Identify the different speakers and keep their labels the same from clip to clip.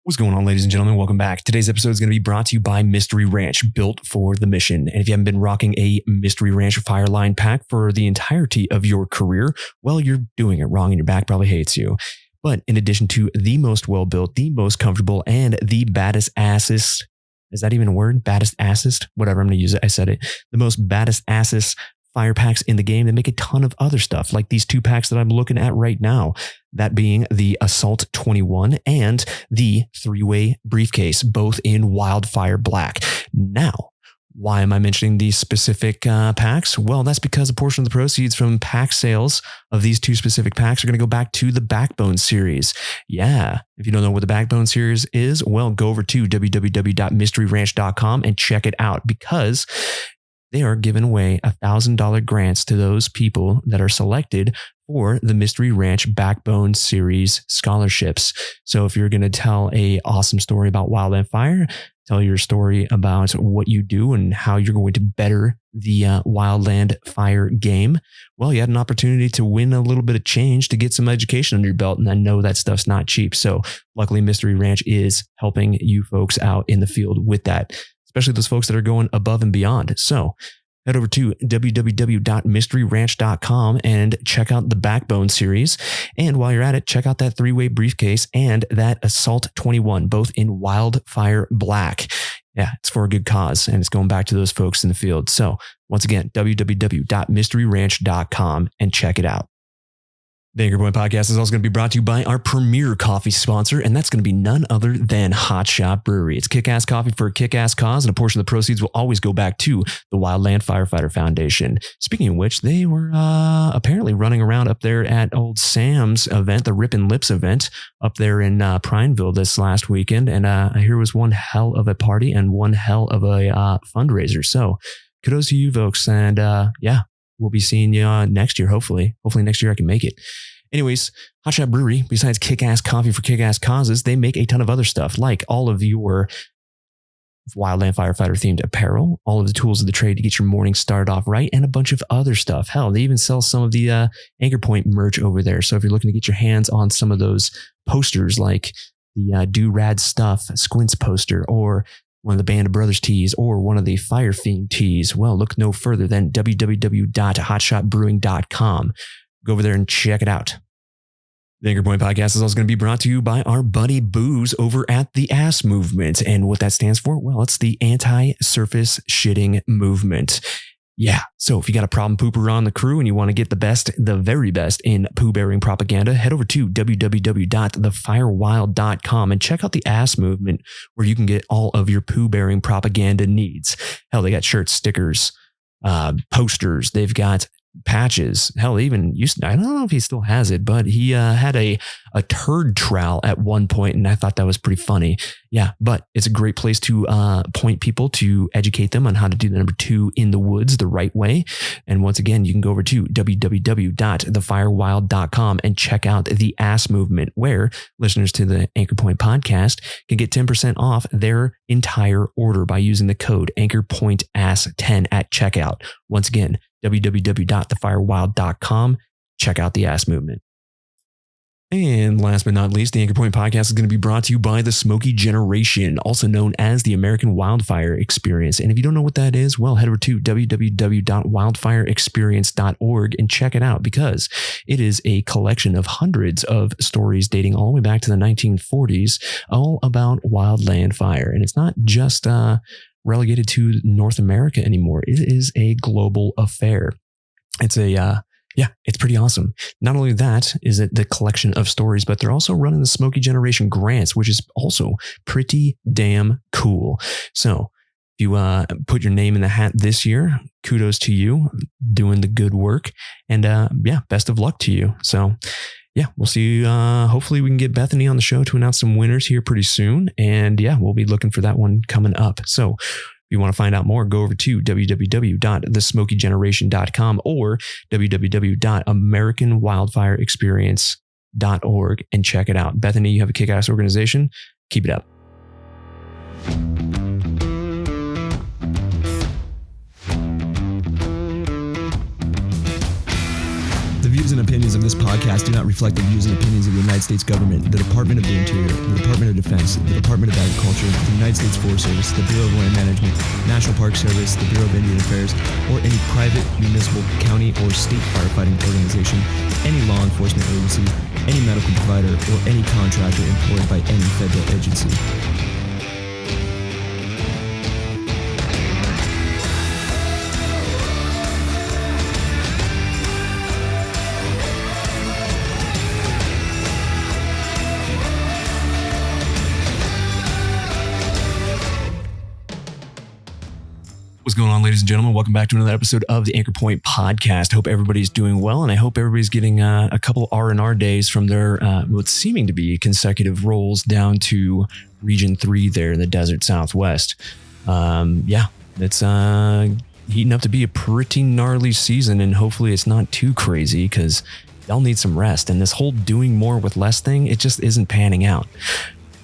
Speaker 1: What's going on, ladies and gentlemen? Welcome back. Today's episode is going to be brought to you by Mystery Ranch, built for the mission. And if you haven't been rocking a Mystery Ranch Fireline pack for the entirety of your career, well, you're doing it wrong and your back probably hates you. But in addition to the most well-built, the most comfortable, and the baddest assest, is that even a word? Baddest assest? Whatever, I'm going to use it. I said it. The most baddest assest fire packs in the game that make a ton of other stuff, like these two packs that I'm looking at right now, that being the Assault 21 and the three-way briefcase, both in Wildfire Black. Now, why am I mentioning these specific packs? Well, that's because a portion of the proceeds from pack sales of these two specific packs are going to go back to the Backbone series. Yeah, if you don't know what the Backbone series is, well, go over to www.mysteryranch.com and check it out, because they are giving away $1,000 grants to those people that are selected for the Mystery Ranch Backbone Series scholarships. So if you're going to tell an awesome story about Wildland Fire, tell your story about what you do and how you're going to better the Wildland Fire game, well, you had an opportunity to win a little bit of change to get some education under your belt. And I know that stuff's not cheap. So luckily, Mystery Ranch is helping you folks out in the field with that, especially those folks that are going above and beyond. So head over to www.mysteryranch.com and check out the Backbone series. And while you're at it, check out that three-way briefcase and that Assault 21, both in Wildfire Black. Yeah, it's for a good cause, and it's going back to those folks in the field. So once again, www.mysteryranch.com and check it out. The Anchor Point Podcast is also going to be brought to you by our premier coffee sponsor, and that's going to be none other than Hotshot Brewery. It's kick-ass coffee for a kick-ass cause, and a portion of the proceeds will always go back to the Wildland Firefighter Foundation. Speaking of which, they were apparently running around up there at old Sam's event, the Rippin' Lips event, up there in Prineville this last weekend, and I hear it was one hell of a party and one hell of a fundraiser. So kudos to you folks, and yeah, we'll be seeing you next year, hopefully. Hopefully next year I can make it. Anyways, Hotshot Brewery, besides kick-ass coffee for kick-ass causes, they make a ton of other stuff, like all of your Wildland Firefighter themed apparel, all of the tools of the trade to get your morning started off right, and a bunch of other stuff. Hell, they even sell some of the Anchor Point merch over there. So if you're looking to get your hands on some of those posters, like the Do Rad Stuff Squints poster, or one of the Band of Brothers tees, or one of the Fire Fiend tees, well, look no further than www.hotshotbrewing.com. Go over there and check it out. The Anchor Point Podcast is also going to be brought to you by our buddy Booze over at the Ass Movement. And what that stands for? Well, it's the anti-surface shitting movement. Yeah. So if you got a problem pooper on the crew and you want to get the best, the very best in poo-bearing propaganda, head over to www.thefirewild.com and check out the Ass Movement, where you can get all of your poo-bearing propaganda needs. Hell, they got shirts, stickers, posters. They've got patches. Hell, even I don't know if he still has it, but he had a turd trowel at one point, and I thought that was pretty funny. Yeah, but it's a great place to point people, to educate them on how to do the number 2 in the woods the right way. And once again, you can go over to www.thefirewild.com and check out the Ass Movement, where listeners to the Anchor Point Podcast can get 10% off their entire order by using the code AnchorPointAss10 at checkout. Once again, www.thefirewild.com. Check out the Ass Movement. And last but not least, the Anchor Point Podcast is going to be brought to you by the Smoky Generation, also known as the American Wildfire Experience. And if you don't know what that is, well, head over to www.wildfireexperience.org and check it out, because it is a collection of hundreds of stories dating all the way back to the 1940s, all about wildland fire. And it's not just relegated to North America anymore. It is a global affair. It's it's pretty awesome. Not only that is it the collection of stories, but they're also running the Smoky Generation grants, which is also pretty damn cool. So if you put your name in the hat this year, kudos to you doing the good work, and best of luck to you. So yeah, we'll see. Hopefully we can get Bethany on the show to announce some winners here pretty soon. And yeah, we'll be looking for that one coming up. So if you want to find out more, go over to www.thesmokygeneration.com or www.americanwildfireexperience.org and check it out. Bethany, you have a kick-ass organization. Keep it up.
Speaker 2: The views and opinions opinions of this podcast do not reflect the views and opinions of the United States government, the Department of the Interior, the Department of Defense, the Department of Agriculture, the United States Forest Service, the Bureau of Land Management, National Park Service, the Bureau of Indian Affairs, or any private, municipal, county, or state firefighting organization, any law enforcement agency, any medical provider, or any contractor employed by any federal agency.
Speaker 1: What's going on, ladies and gentlemen? Welcome back to another episode of the Anchor Point Podcast. Hope everybody's doing well, and I hope everybody's getting a couple R&R days from their what's seeming to be consecutive rolls down to Region 3 there in the desert Southwest. It's heating up to be a pretty gnarly season, and hopefully it's not too crazy because y'all need some rest. And this whole doing more with less thing, it just isn't panning out.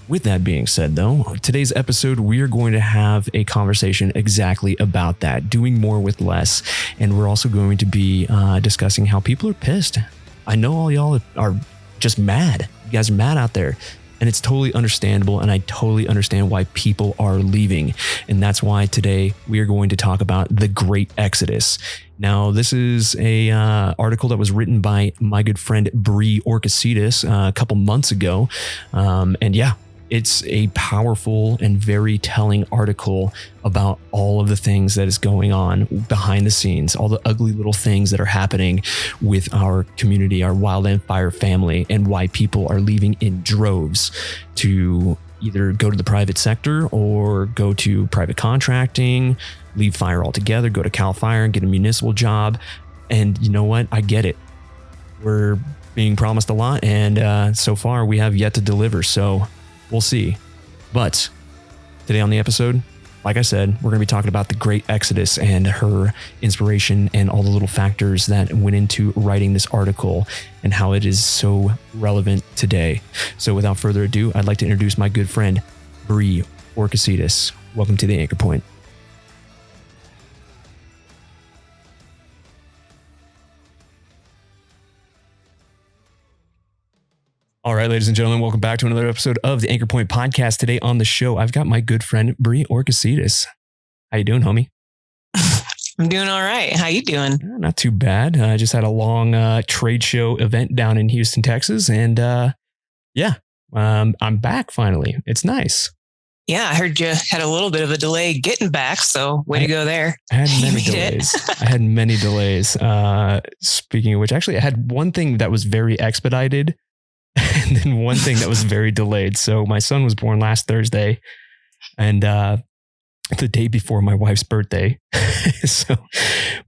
Speaker 1: With that being said, though, today's episode, we are going to have a conversation exactly about that, doing more with less. And we're also going to be discussing how people are pissed. I know all y'all are just mad. You guys are mad out there. And it's totally understandable. And I totally understand why people are leaving. And that's why today we are going to talk about the Great Exodus. Now, this is a article that was written by my good friend Bre Orcasitas a couple months ago. It's a powerful and very telling article about all of the things that is going on behind the scenes, all the ugly little things that are happening with our community, our wildland fire family, and why people are leaving in droves to either go to the private sector or go to private contracting, leave fire altogether, go to Cal Fire and get a municipal job. And you know what? I get it. We're being promised a lot, and so far we have yet to deliver. So we'll see. But today on the episode, like I said, we're going to be talking about the Great Exodus and her inspiration and all the little factors that went into writing this article and how it is so relevant today. So without further ado, I'd like to introduce my good friend, Bre Orcasitas. Welcome to the Anchor Point. All right, ladies and gentlemen, welcome back to another episode of the Anchor Point Podcast. Today on the show, I've got my good friend, Bre Orcasitas. How you doing, homie?
Speaker 3: I'm doing all right. How you doing?
Speaker 1: Not too bad. I just had a long trade show event down in Houston, Texas. And I'm back finally. It's nice.
Speaker 3: Yeah, I heard you had a little bit of a delay getting back. So way to go there.
Speaker 1: I had many delays. I had many delays. Speaking of which, actually, I had one thing that was very expedited. And then one thing that was very delayed. So my son was born last Thursday and the day before my wife's birthday. So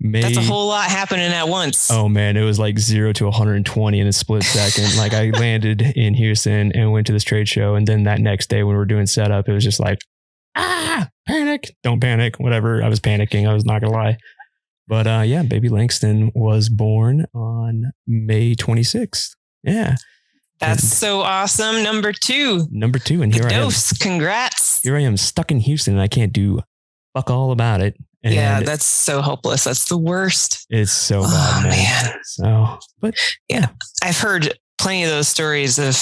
Speaker 3: that's a whole lot happening at once.
Speaker 1: Oh man, it was like 0 to 120 in a split second. Like I landed in Houston and went to this trade show. And then that next day when we were doing setup, it was just like, panic, don't panic, whatever. I was panicking. I was not gonna lie. But baby Langston was born on May 26th. Yeah.
Speaker 3: That's so awesome. Number two.
Speaker 1: And here I am.
Speaker 3: Congrats.
Speaker 1: Here I am stuck in Houston and I can't do fuck all about it. And
Speaker 3: yeah, that's so hopeless. That's the worst.
Speaker 1: It's so bad, man. So, but
Speaker 3: yeah, I've heard plenty of those stories of,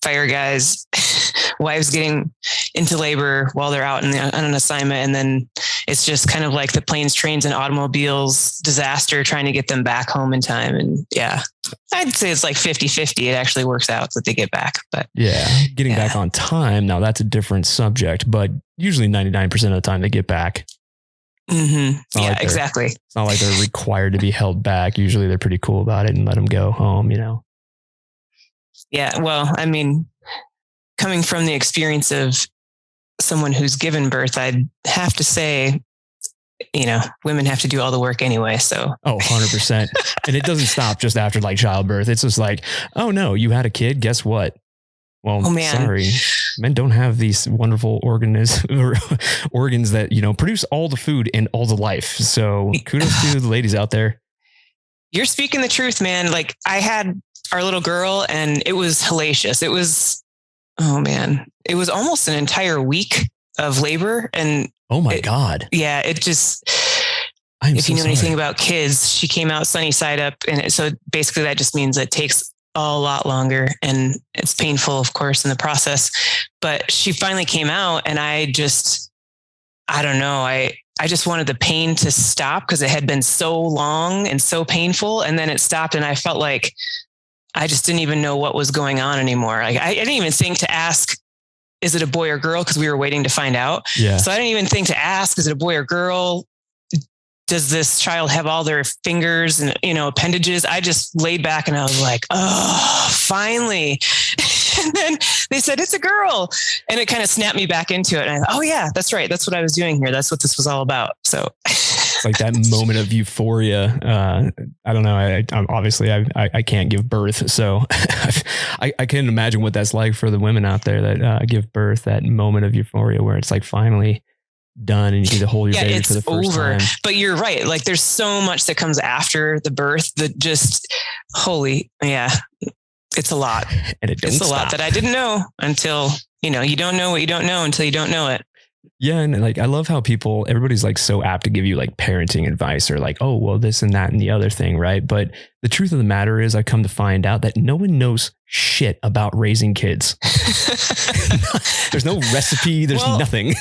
Speaker 3: fire guys, wives getting into labor while they're out on an assignment. And then it's just kind of like the planes, trains, and automobiles disaster trying to get them back home in time. And yeah, I'd say it's like 50-50. It actually works out that they get back. But
Speaker 1: yeah, getting back on time. Now that's a different subject, but usually 99% of the time they get back.
Speaker 3: Mm-hmm. Yeah, like exactly.
Speaker 1: It's not like they're required to be held back. Usually they're pretty cool about it and let them go home,
Speaker 3: Yeah. Well, I mean, coming from the experience of someone who's given birth, I'd have to say, women have to do all the work anyway. So,
Speaker 1: 100%. And it doesn't stop just after like childbirth. It's just like, oh no, you had a kid. Guess what? Well, sorry, men don't have these wonderful organs that, produce all the food and all the life. So kudos to the ladies out there.
Speaker 3: You're speaking the truth, man. Like I had our little girl and it was hellacious. It was, it was almost an entire week of labor. And
Speaker 1: oh my God.
Speaker 3: Yeah. It just, If you know anything about kids, she came out sunny side up. And so basically that just means it takes a lot longer and it's painful, of course, in the process. But she finally came out and I don't know. I just wanted the pain to stop because it had been so long and so painful. And then it stopped and I felt like I just didn't even know what was going on anymore. Like I didn't even think to ask, is it a boy or girl? Because we were waiting to find out.
Speaker 1: Yeah.
Speaker 3: So I didn't even think to ask, is it a boy or girl? Does this child have all their fingers and, appendages? I just laid back and I was like, oh, finally. And then they said, it's a girl. And it kind of snapped me back into it. And I thought, oh yeah, that's right. That's what I was doing here. That's what this was all about. So
Speaker 1: it's like that moment of euphoria. I don't know. I can't give birth. So I can't imagine what that's like for the women out there that give birth, that moment of euphoria where it's like finally done and you get to hold your baby for the first time.
Speaker 3: But you're right. Like there's so much that comes after the birth that just it's a lot.
Speaker 1: And it's
Speaker 3: a lot that I didn't know until, you don't know what you don't know until you don't know it.
Speaker 1: Yeah. And like, I love how everybody's like so apt to give you like parenting advice or like, oh, well, this and that and the other thing. Right. But the truth of the matter is I come to find out that no one knows shit about raising kids. There's no recipe. There's nothing.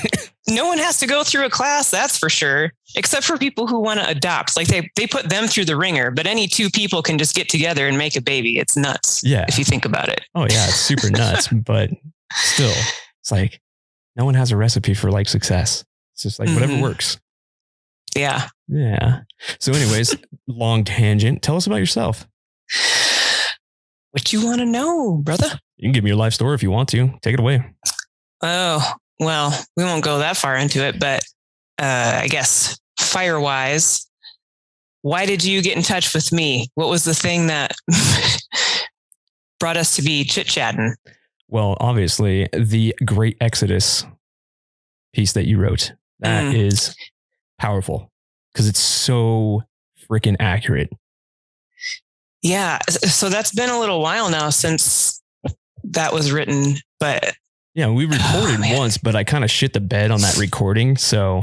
Speaker 3: No one has to go through a class. That's for sure. Except for people who want to adopt, like they put them through the ringer, but any two people can just get together and make a baby. It's nuts.
Speaker 1: Yeah.
Speaker 3: If you think about it.
Speaker 1: Oh yeah. It's super nuts, but still it's like, no one has a recipe for like success. It's just like whatever works.
Speaker 3: Yeah.
Speaker 1: Yeah. So anyways, long tangent. Tell us about yourself.
Speaker 3: What you want to know, brother?
Speaker 1: You can give me your life story if you want to. Take it away.
Speaker 3: Oh, well, we won't go that far into it, but I guess fire-wise, why did you get in touch with me? What was the thing that brought us to be chit-chatting?
Speaker 1: Well, obviously, the Great Exodus piece that you wrote, that is powerful because it's so freaking accurate.
Speaker 3: Yeah. So that's been a little while now since that was written, but
Speaker 1: yeah, we recorded once, but I kind of shit the bed on that recording. So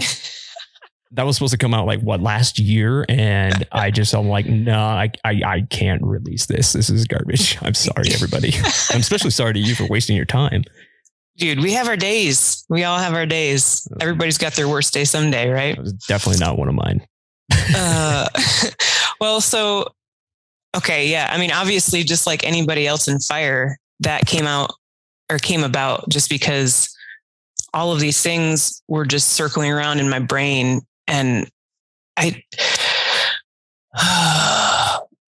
Speaker 1: that was supposed to come out like last year. And I'm like, no, I can't release this. This is garbage. I'm sorry, everybody. I'm especially sorry to you for wasting your time.
Speaker 3: Dude, we have our days. We all have our days. Everybody's got their worst day someday, right?
Speaker 1: That was definitely not one of mine.
Speaker 3: Well, so, okay. Yeah. I mean, obviously just like anybody else in fire, that came about just because all of these things were just circling around in my brain. And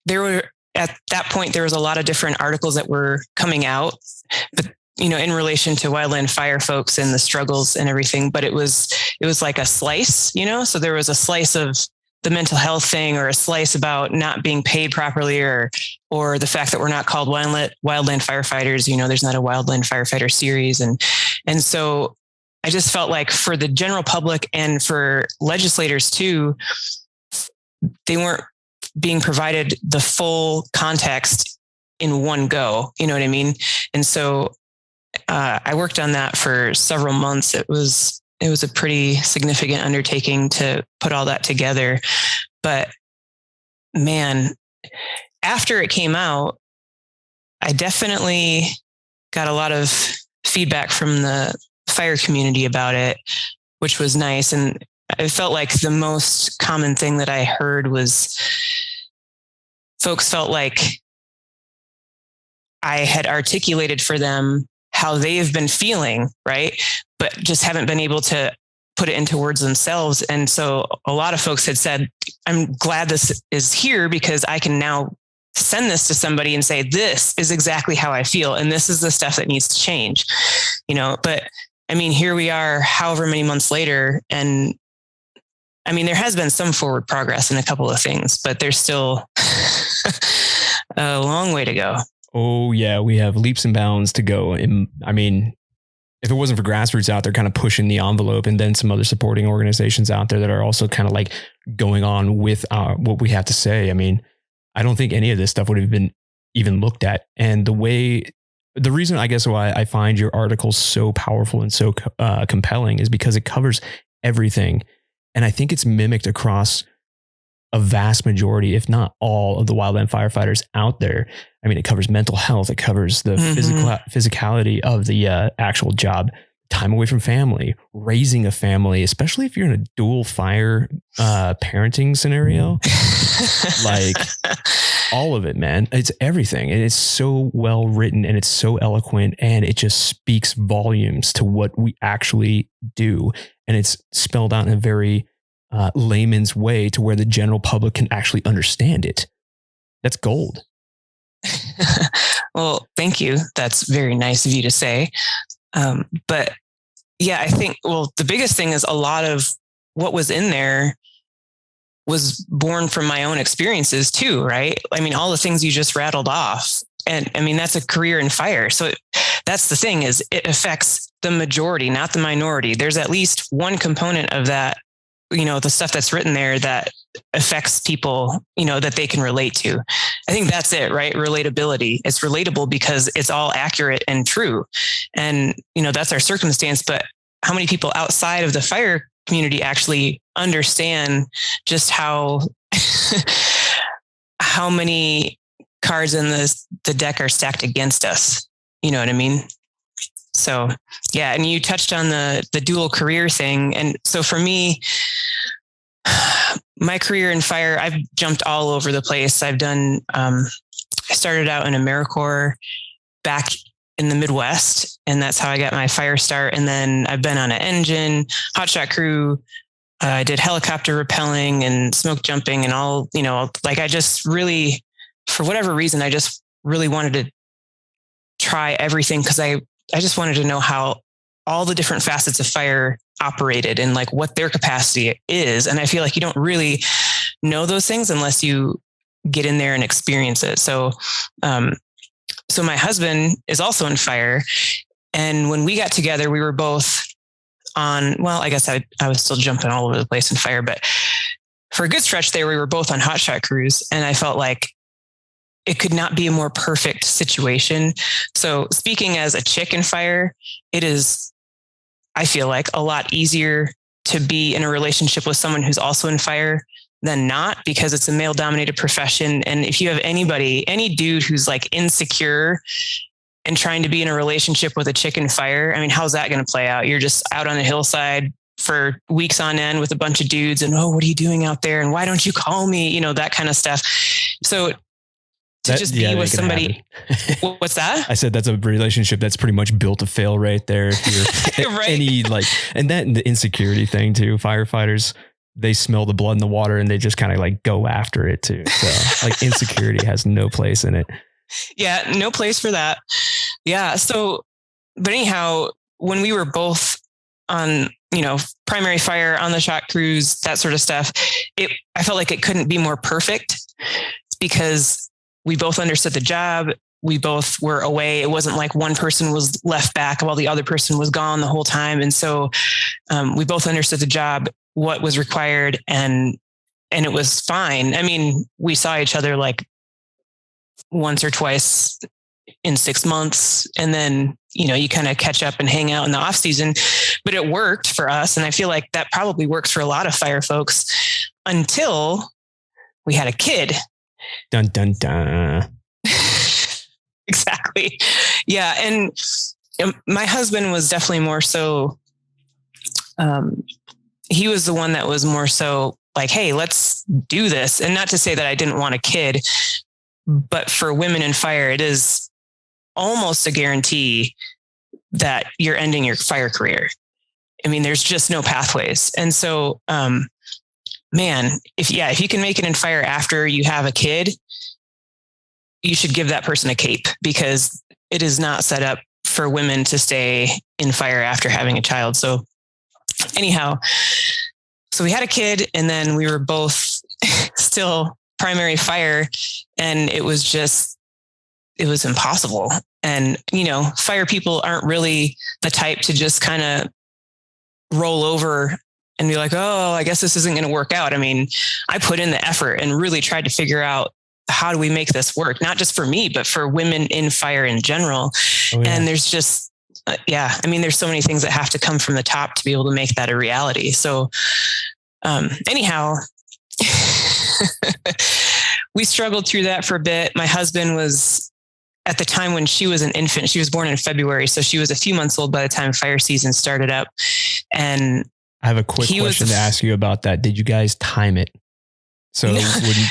Speaker 3: there were, at that point, there was a lot of different articles that were coming out, but, in relation to wildland fire folks and the struggles and everything, but it was like a slice, so there was a slice of the mental health thing or a slice about not being paid properly or the fact that we're not called wildland firefighters, there's not a wildland firefighter series. And so I just felt like for the general public and for legislators too, they weren't being provided the full context in one go. You know what I mean? And so I worked on that for several months. It was a pretty significant undertaking to put all that together. But man, after it came out, I definitely got a lot of feedback from the fire community about it, which was nice. And I felt like the most common thing that I heard was folks felt like I had articulated for them how they have been feeling, right? But just haven't been able to put it into words themselves. And so a lot of folks had said, I'm glad this is here because I can now send this to somebody and say, this is exactly how I feel. And this is the stuff that needs to change, but I mean, here we are, however many months later. And I mean, there has been some forward progress in a couple of things, but there's still a long way to go.
Speaker 1: Oh yeah. We have leaps and bounds to go. And I mean, if it wasn't for grassroots out there kind of pushing the envelope and then some other supporting organizations out there that are also kind of like going on with what we have to say. I mean, I don't think any of this stuff would have been even looked at. And the reason I guess why I find your article so powerful and so compelling is because it covers everything. And I think it's mimicked across a vast majority, if not all, of the wildland firefighters out there. I mean, it covers mental health. It covers the physicality of the actual job, time away from family, raising a family, especially if you're in a dual fire parenting scenario. Like all of it, man. It's everything. And it's so well written and it's so eloquent and it just speaks volumes to what we actually do. And it's spelled out in a very layman's way to where the general public can actually understand it. That's gold.
Speaker 3: Well, thank you. That's very nice of you to say. But yeah, I think, well, the biggest thing is a lot of what was in there was born from my own experiences too, right? I mean, all the things you just rattled off. And I mean, that's a career in fire. So that's the thing, is it affects the majority, not the minority. There's at least one component of that, you know, the stuff that's written there that affects people, you know, that they can relate to. I think that's it, right? Relatability. It's relatable because it's all accurate and true. And, you know, that's our circumstance. But how many people outside of the fire community actually understand just how many cards in the deck are stacked against us? You know what I mean? So yeah. And you touched on the dual career thing. And so for me, my career in fire, I've jumped all over the place. I've done, I started out in AmeriCorps back in the Midwest, and that's how I got my fire start. And then I've been on an engine, hotshot crew. I did helicopter rappelling and smoke jumping and all, you know, like I just really, for whatever reason, I just really wanted to try everything because I just wanted to know how all the different facets of fire operated and like what their capacity is. And I feel like you don't really know those things unless you get in there and experience it. So, so my husband is also in fire. And when we got together, we were both on, well, I guess I was still jumping all over the place in fire, but for a good stretch there, we were both on hotshot crews. And I felt like it could not be a more perfect situation. So speaking as a chick in fire, it is, I feel like, a lot easier to be in a relationship with someone who's also in fire than not, because it's a male dominated profession. And if you have any dude who's like insecure and trying to be in a relationship with a chick in fire, I mean, how's that going to play out? You're just out on a hillside for weeks on end with a bunch of dudes and, oh, what are you doing out there? And why don't you call me? You know, that kind of stuff. So to just be with somebody, what's that?
Speaker 1: I said, that's a relationship that's pretty much built to fail right there. If you're
Speaker 3: right.
Speaker 1: Any like, and the insecurity thing too, firefighters, they smell the blood in the water and they just kind of like go after it too. So like insecurity has no place in it.
Speaker 3: Yeah. No place for that. Yeah. So, but anyhow, when we were both on, you know, primary fire, on the shot crews, that sort of stuff, I felt like it couldn't be more perfect because we both understood the job. We both were away. It wasn't like one person was left back while the other person was gone the whole time. And so we both understood the job, what was required, and it was fine. I mean, we saw each other like once or twice in 6 months. And then, you know, you kind of catch up and hang out in the off season, but it worked for us. And I feel like that probably works for a lot of fire folks until we had a kid.
Speaker 1: Dun, dun, dun.
Speaker 3: Exactly. Yeah. And my husband was definitely more so, he was the one that was more so like, hey, let's do this. And not to say that I didn't want a kid, but for women in fire, it is almost a guarantee that you're ending your fire career. I mean, there's just no pathways. And so, man, if you can make it in fire after you have a kid, you should give that person a cape, because it is not set up for women to stay in fire after having a child. So anyhow, so we had a kid, and then we were both still primary fire, and it was impossible. And, you know, fire people aren't really the type to just kind of roll over and be like, oh, I guess this isn't going to work out. I mean, I put in the effort and really tried to figure out, how do we make this work? Not just for me, but for women in fire in general. Oh, yeah. And there's just, I mean, there's so many things that have to come from the top to be able to make that a reality. So anyhow, we struggled through that for a bit. My husband was, at the time when she was an infant, she was born in February. So she was a few months old by the time fire season started up. And
Speaker 1: I have a quick question to ask you about that. Did you guys time it? So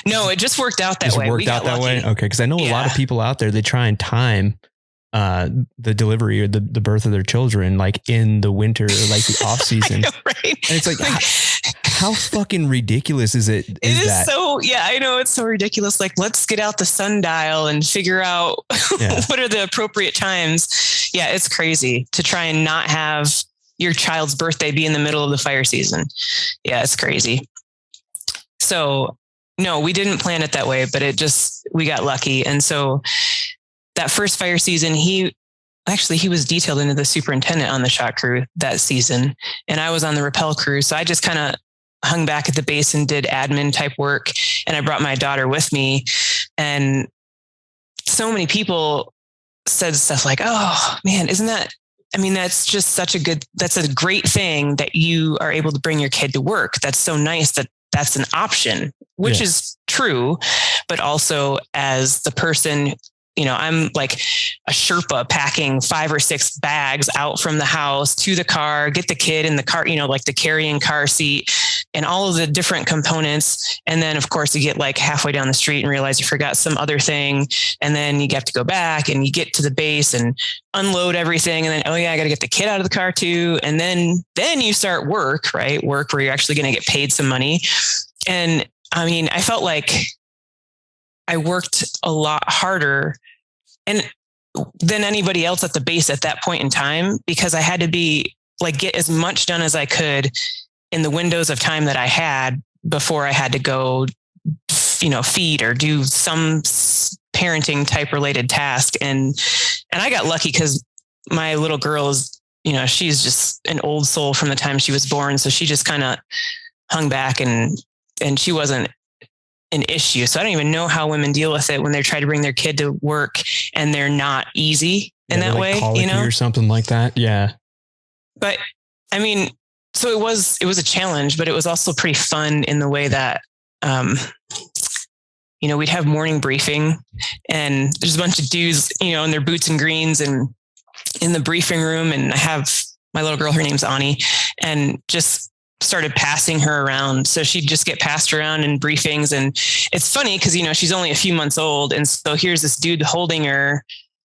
Speaker 3: no, it just worked out that way.
Speaker 1: Worked out that way. Okay. Cause I know a lot of people out there, they try and time the delivery or the birth of their children, like in the winter, or like the off season.
Speaker 3: Know, right? And
Speaker 1: it's like, how fucking ridiculous is it?
Speaker 3: It is that? So, yeah, I know it's so ridiculous. Like, let's get out the sundial and figure out what are the appropriate times. Yeah. It's crazy to try and not have your child's birthday be in the middle of the fire season. Yeah. It's crazy. So no, we didn't plan it that way, but we got lucky. And so that first fire season, he was detailed into the superintendent on the shot crew that season. And I was on the rappel crew. So I just kind of hung back at the base and did admin type work. And I brought my daughter with me. And so many people said stuff like, oh man, that's just that's a great thing that you are able to bring your kid to work. That's so nice that that's an option, which is true. But also as the person, I'm like a Sherpa packing 5 or 6 bags out from the house to the car, get the kid in the car, like the carrying car seat and all of the different components. And then of course you get like halfway down the street and realize you forgot some other thing. And then you have to go back and you get to the base and unload everything. And then, oh yeah, I got to get the kid out of the car too. And then you start work, right? Work where you're actually going to get paid some money. And I mean, I felt like I worked a lot harder than anybody else at the base at that point in time, because I had to be like, get as much done as I could in the windows of time that I had before I had to go, feed or do some parenting type related task. And I got lucky because my little girl is, she's just an old soul from the time she was born. So she just kind of hung back and she wasn't an issue. So I don't even know how women deal with it when they try to bring their kid to work and they're not easy in that way,
Speaker 1: or something like that. Yeah.
Speaker 3: But I mean, so it was a challenge, but it was also pretty fun in the way that, we'd have morning briefing and there's a bunch of dudes, in their boots and greens and in the briefing room. And I have my little girl, her name's Ani, and just started passing her around. So she'd just get passed around in briefings. And it's funny because, she's only a few months old. And so here's this dude holding her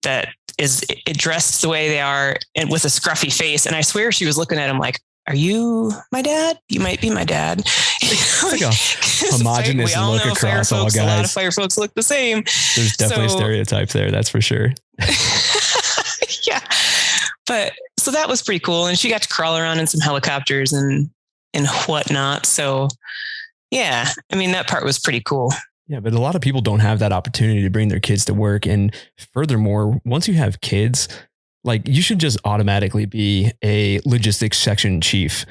Speaker 3: that is dressed the way they are and with a scruffy face. And I swear she was looking at him like, are you my dad? You might be my dad.
Speaker 1: It's like a homogenous look across all guys.
Speaker 3: A lot of fire folks look the same.
Speaker 1: There's definitely stereotypes there. That's for sure.
Speaker 3: Yeah. But so that was pretty cool. And she got to crawl around in some helicopters and whatnot. So yeah, I mean, that part was pretty cool.
Speaker 1: Yeah. But a lot of people don't have that opportunity to bring their kids to work. And furthermore, once you have kids, like you should just automatically be a logistics section chief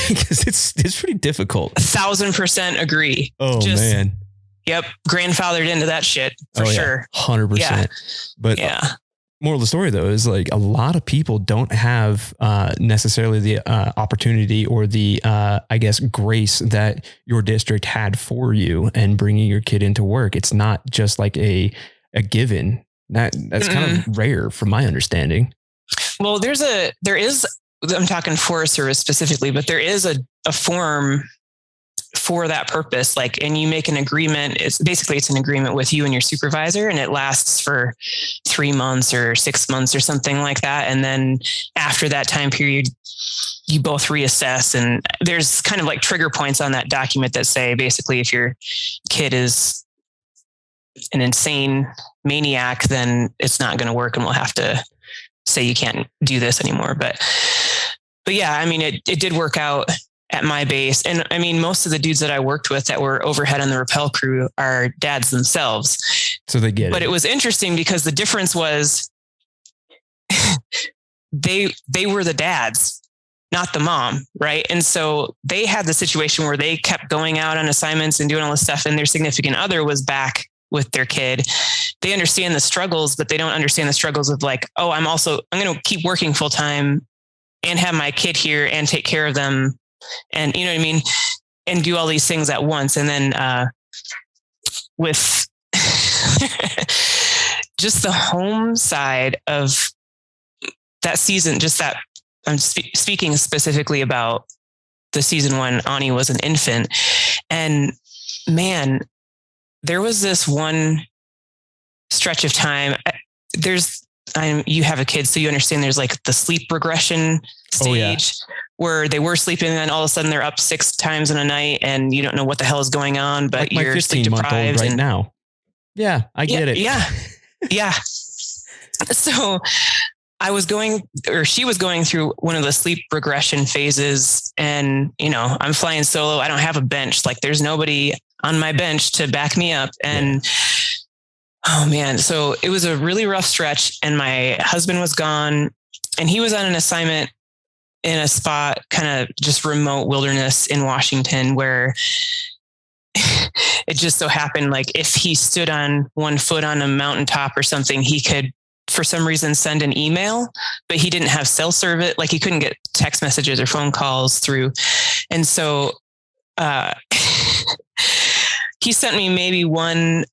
Speaker 1: because it's pretty difficult.
Speaker 3: 1,000% agree.
Speaker 1: Oh man.
Speaker 3: Yep. Grandfathered into that shit for sure.
Speaker 1: 100%.
Speaker 3: Yeah.
Speaker 1: But moral of the story though, is like a lot of people don't have necessarily the opportunity or the, I guess, grace that your district had for you and bringing your kid into work. It's not just like a given. That's kind of rare from my understanding.
Speaker 3: Well, there is, I'm talking Forest Service specifically, but there is a form for that purpose. Like, and you make an agreement. It's an agreement with you and your supervisor, and it lasts for 3 months or 6 months or something like that. And then after that time period, you both reassess. And there's kind of like trigger points on that document that say, basically, if your kid is an insane maniac, then it's not going to work and we'll have to say you can't do this anymore. But yeah, I mean, it did work out at my base. And I mean, most of the dudes that I worked with that were overhead on the rappel crew are dads themselves.
Speaker 1: So they get it.
Speaker 3: But it was interesting because the difference was they were the dads, not the mom. Right. And so they had the situation where they kept going out on assignments and doing all this stuff. And their significant other was back with their kid. They understand the struggles, but they don't understand the struggles of like, oh, I'm going to keep working full time and have my kid here and take care of them. And you know what I mean? And do all these things at once. And then, with just the home side of that season, just that I'm speaking specifically about the season when Ani was an infant. And man, there was this one stretch of time. You have a kid, so you understand there's like the sleep regression stage where they were sleeping and then all of a sudden they're up 6 times in a night and you don't know what the hell is going on, but like you're sleep deprived
Speaker 1: right now. Yeah, I get it.
Speaker 3: Yeah. Yeah. So she was going through one of the sleep regression phases, and I'm flying solo. I don't have a bench. Like there's nobody on my bench to back me up. And oh man, so it was a really rough stretch, and my husband was gone and he was on an assignment in a spot, kind of just remote wilderness in Washington, where it just so happened, like if he stood on one foot on a mountaintop or something, he could, for some reason, send an email, but he didn't have cell service. Like he couldn't get text messages or phone calls through. And so, he sent me maybe 1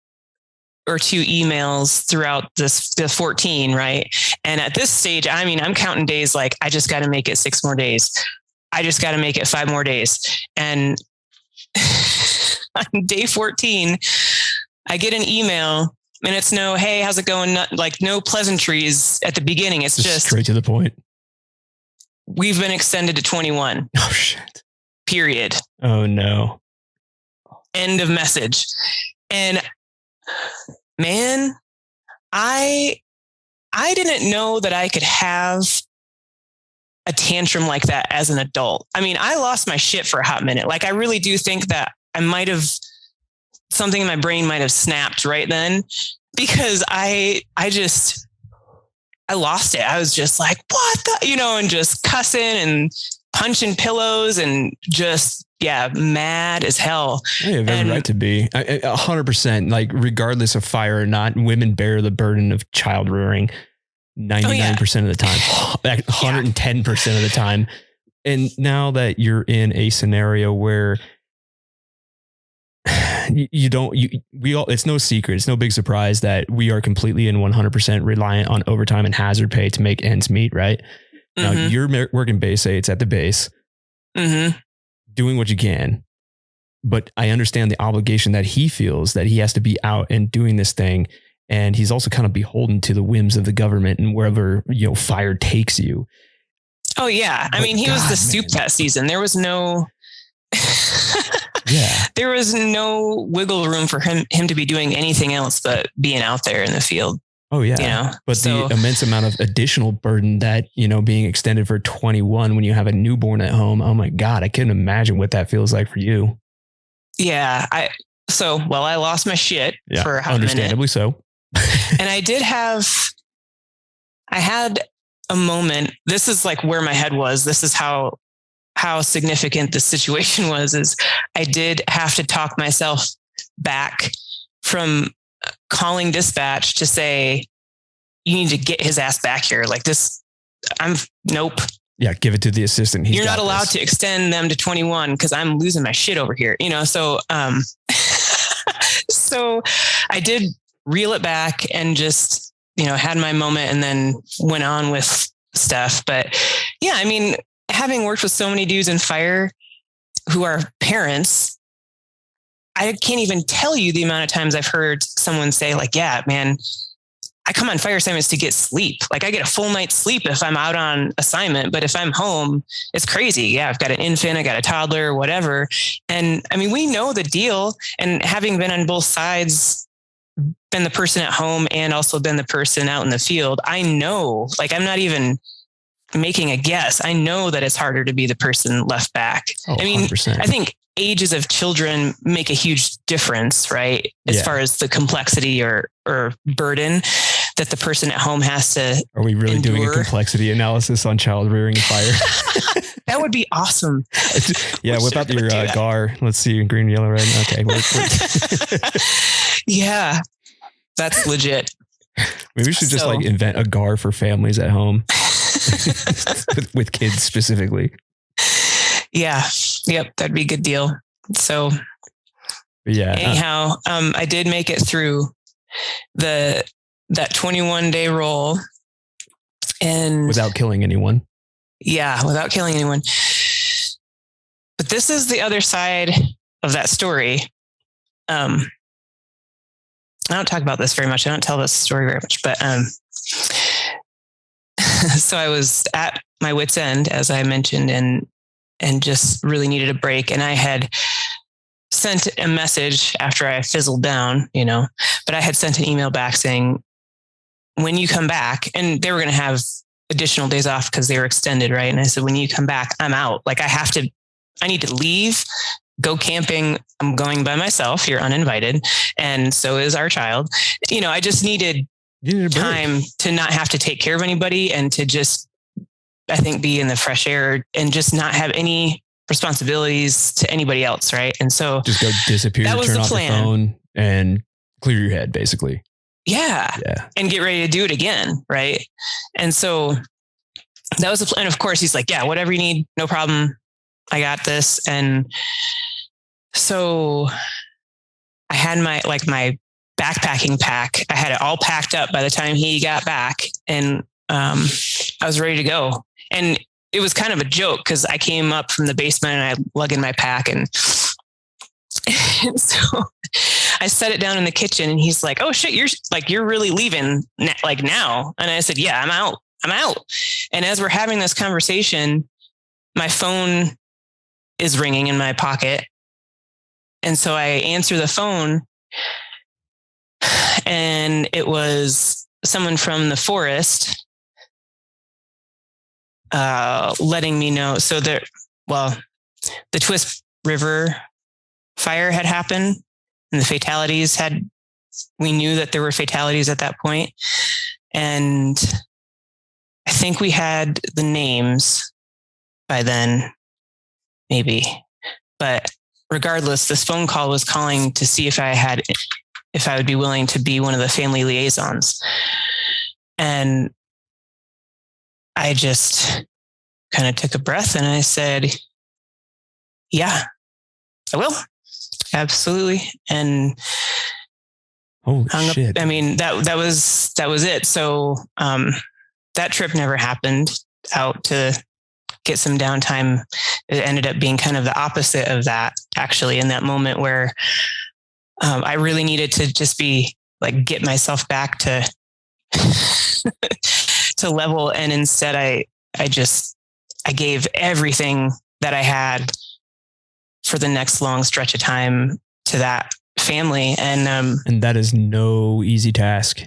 Speaker 3: or 2 emails throughout the 14, right? And at this stage, I mean, I'm counting days, like I just got to make it 6 more days. I just got to make it 5 more days. And on day 14, I get an email and it's no, hey, how's it going? Like no pleasantries at the beginning. It's just
Speaker 1: straight to the point.
Speaker 3: We've been extended to 21.
Speaker 1: Oh shit.
Speaker 3: Period.
Speaker 1: Oh no.
Speaker 3: End of message. And man, I didn't know that I could have a tantrum like that as an adult. I mean, I lost my shit for a hot minute. Like I really do think that I might have, something in my brain might have snapped right then, because I lost it. I was just like, what the, and just cussing and punching pillows and just, mad as hell.
Speaker 1: You have every right to be 100%. Like regardless of fire or not, women bear the burden of child rearing 99% of the time, 110% of the time. And now that you're in a scenario where it's no secret, it's no big surprise that we are completely and 100% reliant on overtime and hazard pay to make ends meet, right? Now you're working base aids at the base, doing what you can, but I understand the obligation that he feels that he has to be out and doing this thing. And he's also kind of beholden to the whims of the government and wherever, fire takes you.
Speaker 3: Oh yeah. I mean, he was the soup that season. There was no, there was no wiggle room for him to be doing anything else but being out there in the field.
Speaker 1: Oh yeah. But the immense amount of additional burden that, being extended for 21 when you have a newborn at home. Oh my God. I couldn't imagine what that feels like for you.
Speaker 3: Yeah. I lost my shit for a hot
Speaker 1: understandably
Speaker 3: minute.
Speaker 1: So.
Speaker 3: And I had a moment. This is like where my head was. This is how significant the situation was, is I did have to talk myself back from calling dispatch to say, you need to get his ass back here. Like this, nope.
Speaker 1: Yeah. Give it to the assistant.
Speaker 3: You're not allowed to extend them to 21 because I'm losing my shit over here. So, so I did reel it back and just, had my moment and then went on with stuff. But yeah, I mean, having worked with so many dudes in fire who are parents, I can't even tell you the amount of times I've heard someone say like, yeah, man, I come on fire assignments to get sleep. Like I get a full night's sleep if I'm out on assignment, but if I'm home, it's crazy. Yeah. I've got an infant, I got a toddler, whatever. And I mean, we know the deal, and having been on both sides, been the person at home and also been the person out in the field, I know, like, I'm not even making a guess. I know that it's harder to be the person left back.
Speaker 1: Oh,
Speaker 3: I mean,
Speaker 1: 100%.
Speaker 3: I think ages of children make a huge difference, right? As far as the complexity or burden that the person at home has to
Speaker 1: Are we really
Speaker 3: endure.
Speaker 1: doing a complexity analysis on child rearing and fire?
Speaker 3: That would be awesome.
Speaker 1: Yeah, whip out your GAR. Let's see, green, yellow, red. Okay.
Speaker 3: Yeah, that's legit.
Speaker 1: Maybe we should just like invent a GAR for families at home with kids specifically.
Speaker 3: Yeah. Yep. That'd be a good deal. So
Speaker 1: Yeah.
Speaker 3: Anyhow, I did make it through that 21-day roll, and
Speaker 1: without killing anyone.
Speaker 3: Yeah, without killing anyone. But this is the other side of that story. I don't talk about this very much. I don't tell this story very much, but so I was at my wit's end, as I mentioned, and just really needed a break. And I had sent a message after I fizzled down, but I had sent an email back saying, when you come back, and they were going to have additional days off because they were extended, right? And I said, when you come back, I'm out. Like I need to leave, go camping. I'm going by myself. You're uninvited. And so is our child. I just needed time to not have to take care of anybody and to just, I think, be in the fresh air and just not have any responsibilities to anybody else. Right. And so
Speaker 1: just go disappear, turn off your phone and clear your head, basically.
Speaker 3: Yeah. And get ready to do it again. Right. And so that was the plan. Of course, he's like, yeah, whatever you need, no problem. I got this. And so I had my backpacking pack. I had it all packed up by the time he got back, and I was ready to go. And it was kind of a joke because I came up from the basement and I lug in my pack, and so I set it down in the kitchen, and he's like, "Oh shit, you're really leaving now?" And I said, "Yeah, I'm out. And as we're having this conversation, my phone is ringing in my pocket. And so I answer the phone, and it was someone from the forest letting me know. So the Twist River fire had happened, and the fatalities we knew that there were fatalities at that point. And I think we had the names by then, maybe. But regardless, this phone call was calling to see if I would be willing to be one of the family liaisons. And I just kind of took a breath and I said, yeah, I will. Absolutely. And hung
Speaker 1: shit.
Speaker 3: up. I mean, that was it. So that trip never happened out to get some downtime. It ended up being kind of the opposite of that, actually, in that moment where I really needed to just be like, get myself back to to level. And instead I gave everything that I had for the next long stretch of time to that family. And
Speaker 1: that is no easy task.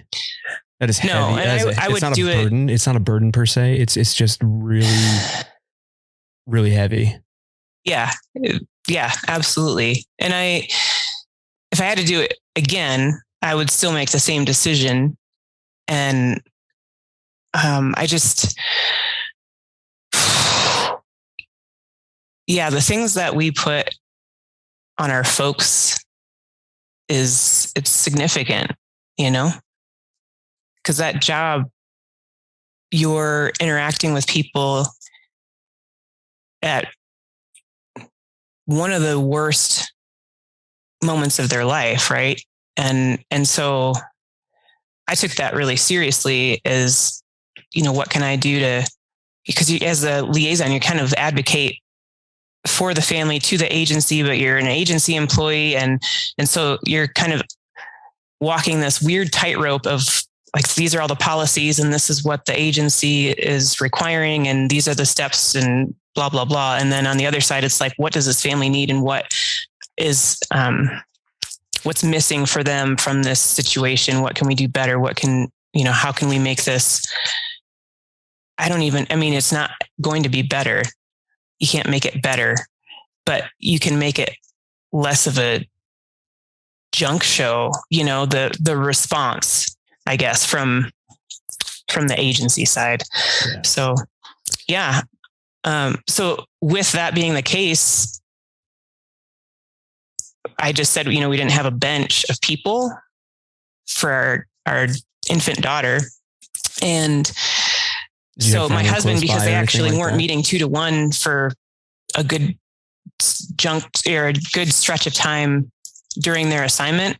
Speaker 1: That is heavy.
Speaker 3: No, and I would do it.
Speaker 1: It's not a burden per se. It's just really, really heavy.
Speaker 3: Yeah. Yeah, absolutely. And if I had to do it again, I would still make the same decision. And the things that we put on our folks it's significant, because that job, you're interacting with people at one of the worst moments of their life. Right. And so I took that really seriously as, what can I do because as a liaison, you kind of advocate for the family to the agency, but you're an agency employee. And so you're kind of walking this weird tightrope of like, these are all the policies and this is what the agency is requiring. And these are the steps and blah, blah, blah. And then on the other side, it's like, what does this family need? And what is, what's missing for them from this situation? What can we do better? How can we make this? It's not going to be better. You can't make it better, but you can make it less of a junk show, the response, I guess, from the agency side. Yeah. So, yeah. So with that being the case, I just said, we didn't have a bench of people for our infant daughter. And so my husband, because they actually weren't meeting 2-to-1 for a good chunk or a good stretch of time during their assignment,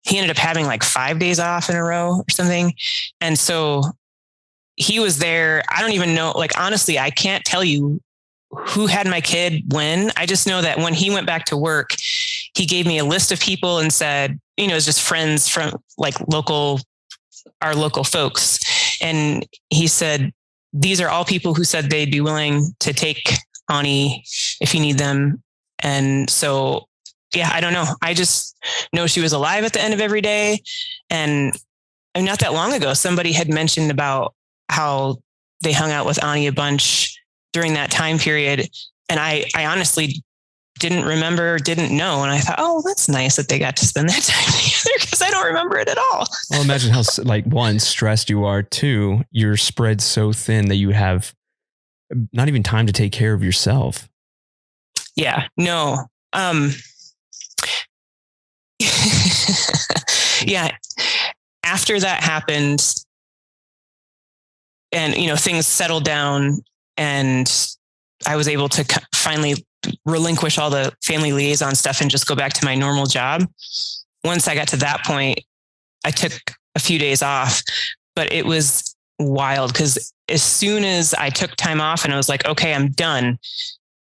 Speaker 3: he ended up having like 5 days off in a row or something. And so he was there. I don't even know, like, honestly, I can't tell you who had my kid when. I just know that when he went back to work, he gave me a list of people and said, it's just friends from like our local folks. And he said, these are all people who said they'd be willing to take Ani if you need them. And so, yeah, I don't know. I just know she was alive at the end of every day. And not that long ago, somebody had mentioned about how they hung out with Ani a bunch during that time period. And I honestly didn't know. And I thought, oh, that's nice that they got to spend that time together, because I don't remember it at all.
Speaker 1: Well, imagine how, like, one, stressed you are. Two, you're spread so thin that you have not even time to take care of yourself.
Speaker 3: Yeah, no. Yeah. After that happened and, things settled down and I was able to finally relinquish all the family liaison stuff and just go back to my normal job. Once I got to that point, I took a few days off, but it was wild because as soon as I took time off and I was like, okay, I'm done.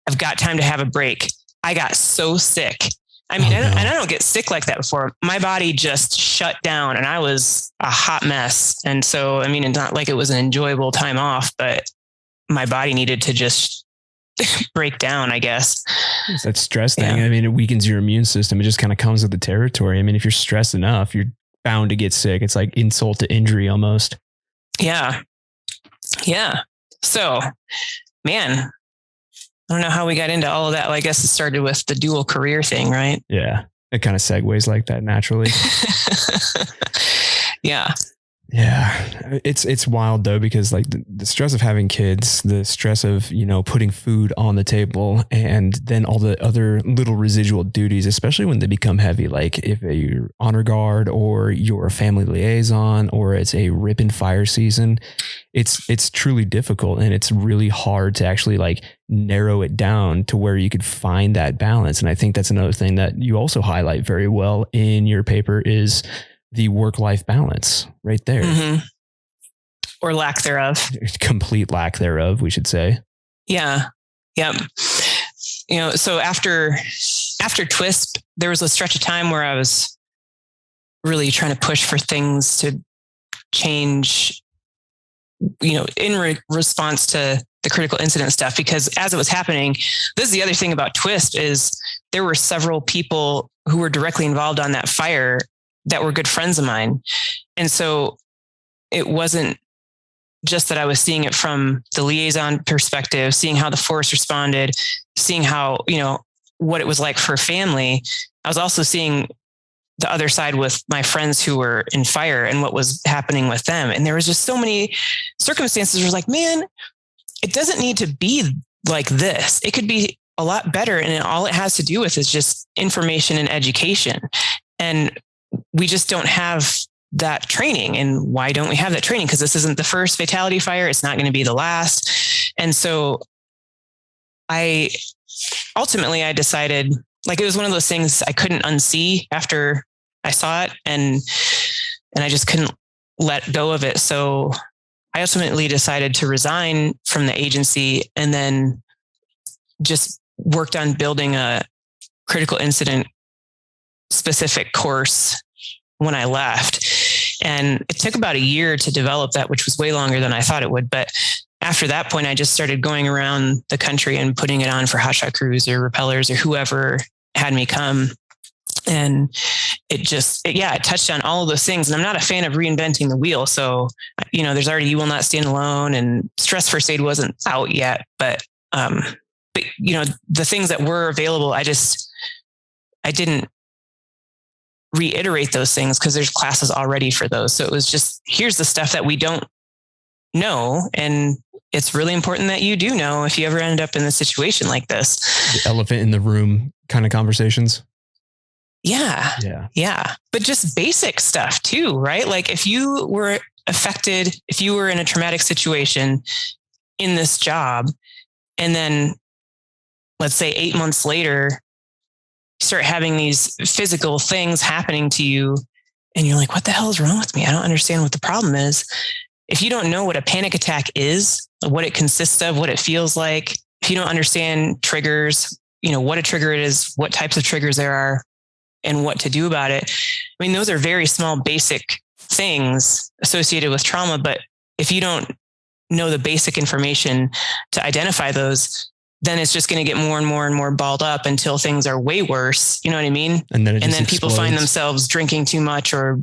Speaker 3: I've got time to have a break. I got so sick. I mean, I don't get sick like that before. My body just shut down and I was a hot mess. And so, I mean, it's not like it was an enjoyable time off, but my body needed to just break down, I guess.
Speaker 1: It's that stress thing. Yeah. I mean, it weakens your immune system. It just kind of comes with the territory. I mean, if you're stressed enough, you're bound to get sick. It's like insult to injury almost.
Speaker 3: Yeah. Yeah. So, man, I don't know how we got into all of that. Well, I guess it started with the dual career thing, right?
Speaker 1: Yeah. It kind of segues like that naturally.
Speaker 3: Yeah.
Speaker 1: Yeah. It's wild though, because like the stress of having kids, the stress of, putting food on the table, and then all the other little residual duties, especially when they become heavy, like if you're honor guard or you're a family liaison or it's a rip and fire season, it's truly difficult. And it's really hard to actually like narrow it down to where you could find that balance. And I think that's another thing that you also highlight very well in your paper is the work-life balance right there.
Speaker 3: Mm-hmm. Or lack thereof.
Speaker 1: Complete lack thereof, we should say.
Speaker 3: Yeah. Yep. So after Twist, there was a stretch of time where I was really trying to push for things to change, in response to the critical incident stuff, because as it was happening, this is the other thing about Twist is there were several people who were directly involved on that fire that were good friends of mine. And so it wasn't just that I was seeing it from the liaison perspective, seeing how the force responded, seeing how, what it was like for family. I was also seeing the other side with my friends who were in fire and what was happening with them. And there was just so many circumstances where I was like, man, it doesn't need to be like this. It could be a lot better. And all it has to do with is just information and education. And we just don't have that training. And why don't we have that training? Because this isn't the first fatality fire. It's not going to be the last. And so I decided, like, it was one of those things I couldn't unsee after I saw it, and I just couldn't let go of it. So I ultimately decided to resign from the agency and then just worked on building a critical incident specific course when I left. And it took about a year to develop that, which was way longer than I thought it would. But after that point, I just started going around the country and putting it on for hotshot crews or repellers or whoever had me come. And it touched on all of those things. And I'm not a fan of reinventing the wheel. So, there's already You Will Not Stand Alone, and Stress First Aid wasn't out yet, but the things that were available, I didn't reiterate those things because there's classes already for those. So it was just, here's the stuff that we don't know. And it's really important that you do know if you ever end up in a situation like this.
Speaker 1: The elephant in the room kind of conversations.
Speaker 3: Yeah. But just basic stuff too, right? Like if you were affected, if you were in a traumatic situation in this job, and then let's say 8 months later, start having these physical things happening to you and you're like, what the hell is wrong with me? I don't understand what the problem is. If you don't know what a panic attack is, what it consists of, what it feels like, if you don't understand triggers, what a trigger is, what types of triggers there are, and what to do about it. I mean, those are very small, basic things associated with trauma. But if you don't know the basic information to identify those, then it's just going to get more and more and more balled up until things are way worse. You know what I mean?
Speaker 1: And then
Speaker 3: people find themselves drinking too much or,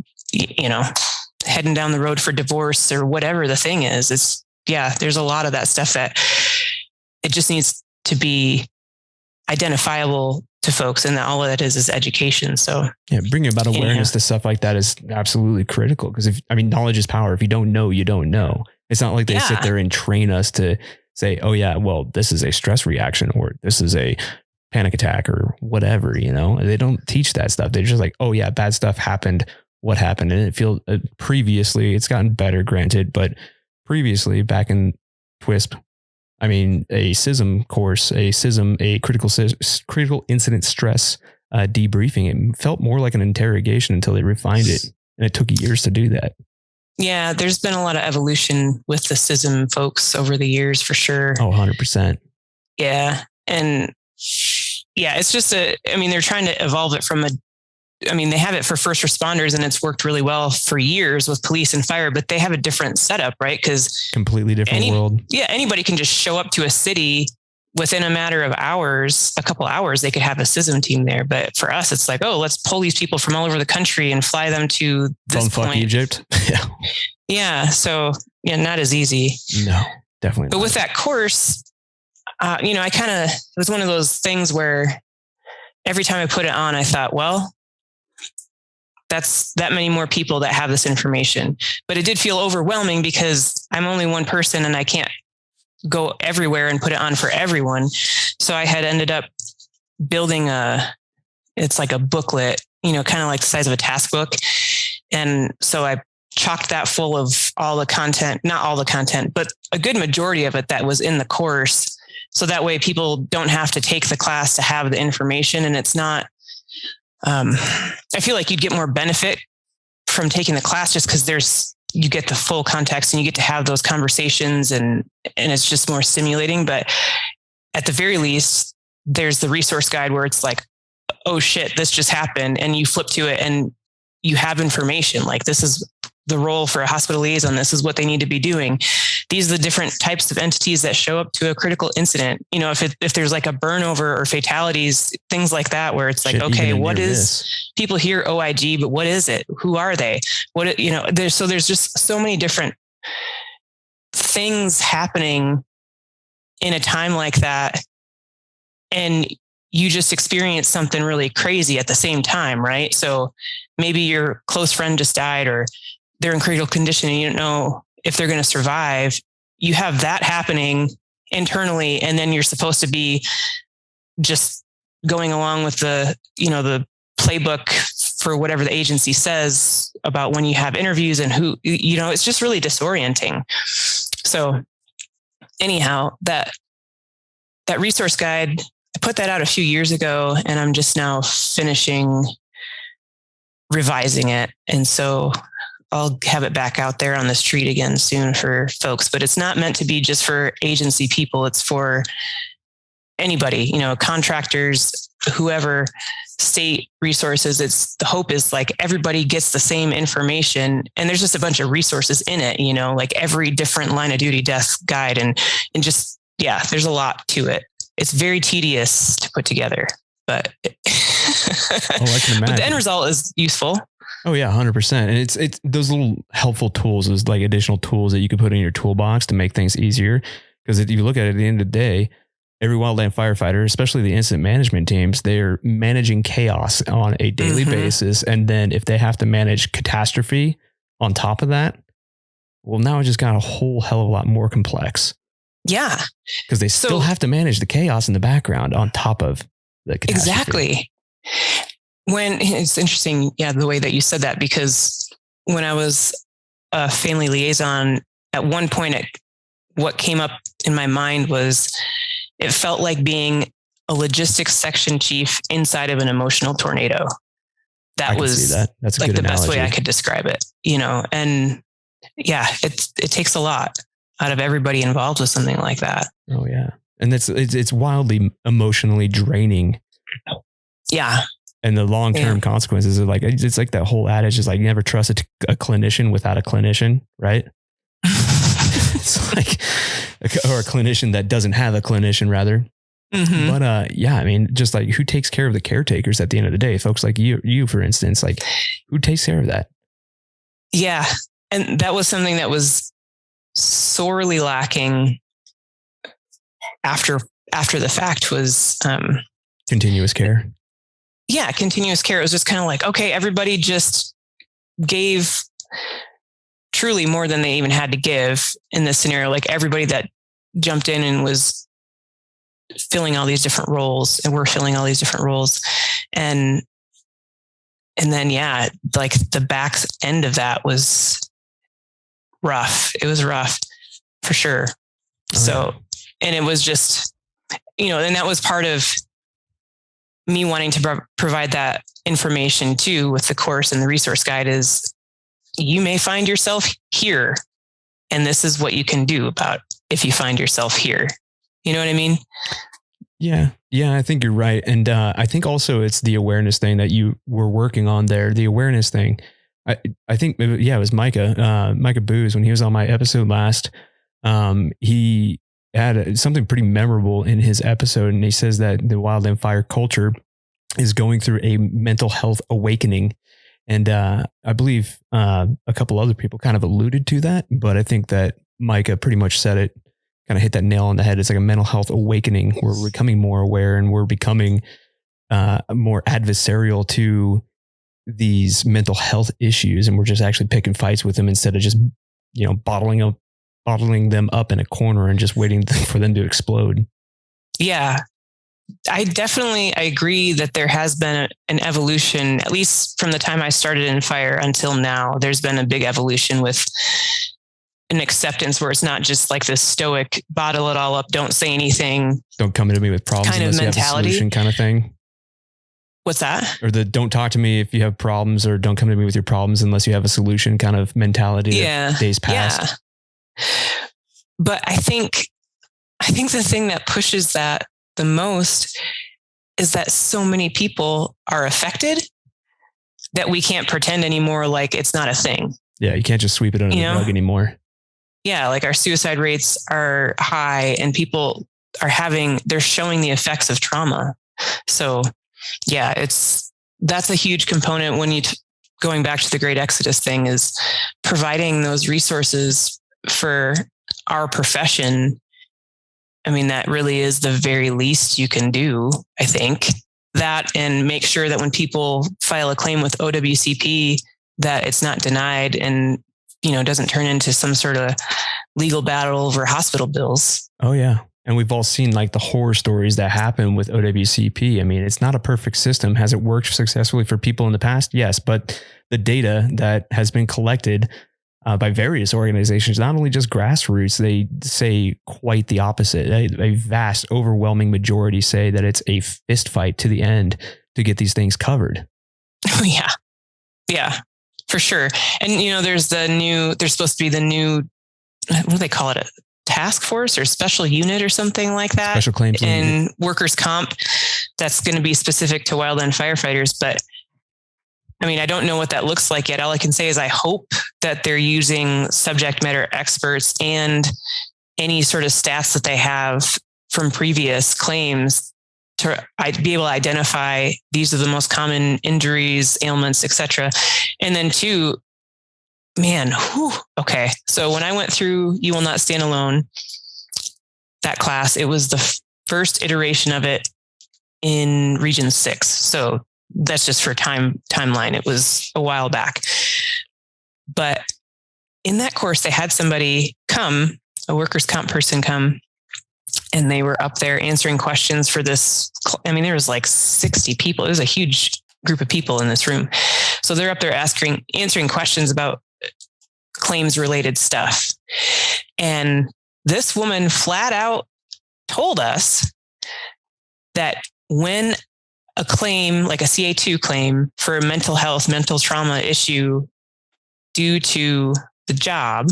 Speaker 3: heading down the road for divorce or whatever the thing is. There's a lot of that stuff that it just needs to be identifiable to folks. And all of that is education. So
Speaker 1: bringing about awareness to stuff like that is absolutely critical. Because knowledge is power. If you don't know, you don't know. It's not like they sit there and train us to say, oh yeah, well, this is a stress reaction or this is a panic attack or whatever, they don't teach that stuff. They're just like, oh yeah, bad stuff happened. What happened? And it feels previously it's gotten better, granted, but previously back in TWISP, a CISM course, a critical incident stress debriefing, it felt more like an interrogation until they refined it. And it took years to do that.
Speaker 3: Yeah, there's been a lot of evolution with the CISM folks over the years for sure.
Speaker 1: Oh, 100%.
Speaker 3: Yeah. And it's just they're trying to evolve it from they have it for first responders and it's worked really well for years with police and fire, but they have a different setup, right? Because
Speaker 1: completely different world.
Speaker 3: Yeah. Anybody can just show up to a city within a matter of hours, a couple hours, they could have a CISM team there. But for us, it's like, oh, let's pull these people from all over the country and fly them to this point.
Speaker 1: Egypt.
Speaker 3: Yeah. So not as easy.
Speaker 1: No, definitely
Speaker 3: But
Speaker 1: not.
Speaker 3: with that course, it was one of those things where every time I put it on, I thought, well, that's that many more people that have this information. But it did feel overwhelming because I'm only one person and I can't go everywhere and put it on for everyone. So I had ended up building it's like a booklet, kind of like the size of a task book. And so I chocked that full of all the content, not all the content, but a good majority of it that was in the course. So that way people don't have to take the class to have the information. And it's not, I feel like you'd get more benefit from taking the class just because you get the full context and you get to have those conversations and it's just more stimulating. But at the very least, there's the resource guide where it's like, oh shit, this just happened. And you flip to it and you have information like this is the role for a hospital liaison. This is what they need to be doing. These are the different types of entities that show up to a critical incident. If there's like a burnover or fatalities, things like that, where it's like, okay, what is people hear OIG, but what is it? Who are they? There's just so many different things happening in a time like that. And you just experience something really crazy at the same time, right? So maybe your close friend just died or they're in critical condition and you don't know if they're going to survive. You have that happening internally. And then you're supposed to be just going along with the playbook for whatever the agency says about when you have interviews and who, it's just really disorienting. So anyhow, that resource guide, I put that out a few years ago and I'm just now finishing revising it. And so I'll have it back out there on the street again soon for folks, but it's not meant to be just for agency people. It's for anybody, contractors, whoever, state resources. The hope is like everybody gets the same information and there's just a bunch of resources in it, like every different line of duty desk guide and just, there's a lot to it. It's very tedious to put together, but,
Speaker 1: I can imagine.
Speaker 3: But the end result is useful.
Speaker 1: Oh yeah, 100%. And it's those little helpful tools, those like additional tools that you can put in your toolbox to make things easier. Because if you look at it at the end of the day, every wildland firefighter, especially the incident management teams, they're managing chaos on a daily basis. And then if they have to manage catastrophe on top of that, well, now it just got a whole hell of a lot more complex.
Speaker 3: Yeah.
Speaker 1: Because they still have to manage the chaos in the background on top of the catastrophe.
Speaker 3: Exactly. When it's interesting, the way that you said that, because when I was a family liaison, at one point, what came up in my mind was it felt like being a logistics section chief inside of an emotional tornado. That was
Speaker 1: that. That's a
Speaker 3: like
Speaker 1: good
Speaker 3: the
Speaker 1: analogy.
Speaker 3: best way I could describe it, and yeah, it takes a lot out of everybody involved with something like that.
Speaker 1: Oh yeah. And it's wildly emotionally draining.
Speaker 3: Yeah.
Speaker 1: And the long-term consequences are like, it's like that whole adage is like, you never trust a clinician without a clinician, right? It's like, or a clinician that doesn't have a clinician rather.
Speaker 3: Mm-hmm.
Speaker 1: But yeah, I mean, just like who takes care of the caretakers at the end of the day? Folks like you, for instance, like who takes care of that?
Speaker 3: Yeah. And that was something that was sorely lacking after the fact was
Speaker 1: continuous care.
Speaker 3: Yeah, continuous care. It was just kind of like, okay, everybody just gave truly more than they even had to give in this scenario. Like everybody that jumped in and was filling all these different roles, and we're filling all these different roles. And then, yeah, like the back end of that was rough. It was rough for sure. So, and it was just, and that was part of me wanting to provide that information too with the course and the resource guide is you may find yourself here, and this is what you can do about if you find yourself here. You know what I mean?
Speaker 1: Yeah. Yeah. I think you're right. And I think also it's the awareness thing that you were working on there. The awareness thing. I think, yeah, it was Micah Booz when he was on my episode last. He had something pretty memorable in his episode. And he says that the wildland fire culture is going through a mental health awakening. And I believe a couple other people kind of alluded to that, but I think that Micah pretty much said it, kind of hit that nail on the head. It's like a mental health awakening. We're becoming more aware and we're becoming more adversarial to these mental health issues. And we're just actually picking fights with them instead of just, bottling them up in a corner and just waiting for them to explode.
Speaker 3: Yeah. I agree that there has been an evolution, at least from the time I started in fire until now. There's been a big evolution with an acceptance where it's not just like this stoic, bottle it all up, don't say anything.
Speaker 1: Don't come to me with problems
Speaker 3: kind of
Speaker 1: unless
Speaker 3: mentality.
Speaker 1: You have a solution kind of thing.
Speaker 3: What's that?
Speaker 1: Or the don't talk to me if you have problems, or don't come to me with your problems unless you have a solution kind of mentality.
Speaker 3: Yeah.
Speaker 1: Days past.
Speaker 3: Yeah. But I think the thing that pushes that the most is that so many people are affected that we can't pretend anymore like it's not a thing.
Speaker 1: Yeah, you can't just sweep it under the rug anymore.
Speaker 3: Yeah, like our suicide rates are high and people they're showing the effects of trauma. So yeah, that's a huge component when going back to the Great Exodus thing is providing those resources for our profession. I mean, that really is the very least you can do, I think. That, and make sure that when people file a claim with OWCP, that it's not denied and, doesn't turn into some sort of legal battle over hospital bills.
Speaker 1: Oh, yeah. And we've all seen like the horror stories that happen with OWCP. I mean, it's not a perfect system. Has it worked successfully for people in the past? Yes. But the data that has been collected by various organizations, not only just grassroots, they say quite the opposite. A vast, overwhelming majority say that it's a fist fight to the end to get these things covered.
Speaker 3: Oh, yeah. Yeah, for sure. And, there's supposed to be the new, what do they call it? A task force or special unit or something like that.
Speaker 1: Special claims
Speaker 3: in workers' comp that's going to be specific to wildland firefighters. But I mean, I don't know what that looks like yet. All I can say is I hope that they're using subject matter experts and any sort of stats that they have from previous claims to be able to identify these are the most common injuries, ailments, etc. And then two, okay. So when I went through You Will Not Stand Alone, that class, it was the first iteration of it in Region 6. So that's just for timeline. It was a while back. But in that course, they had somebody come, a workers' comp person come, and they were up there answering questions for this. I mean, there was like 60 people. It was a huge group of people in this room. So they're up there answering questions about claims related stuff. And this woman flat out told us that when a claim, like a CA2 claim for a mental health, mental trauma issue due to the job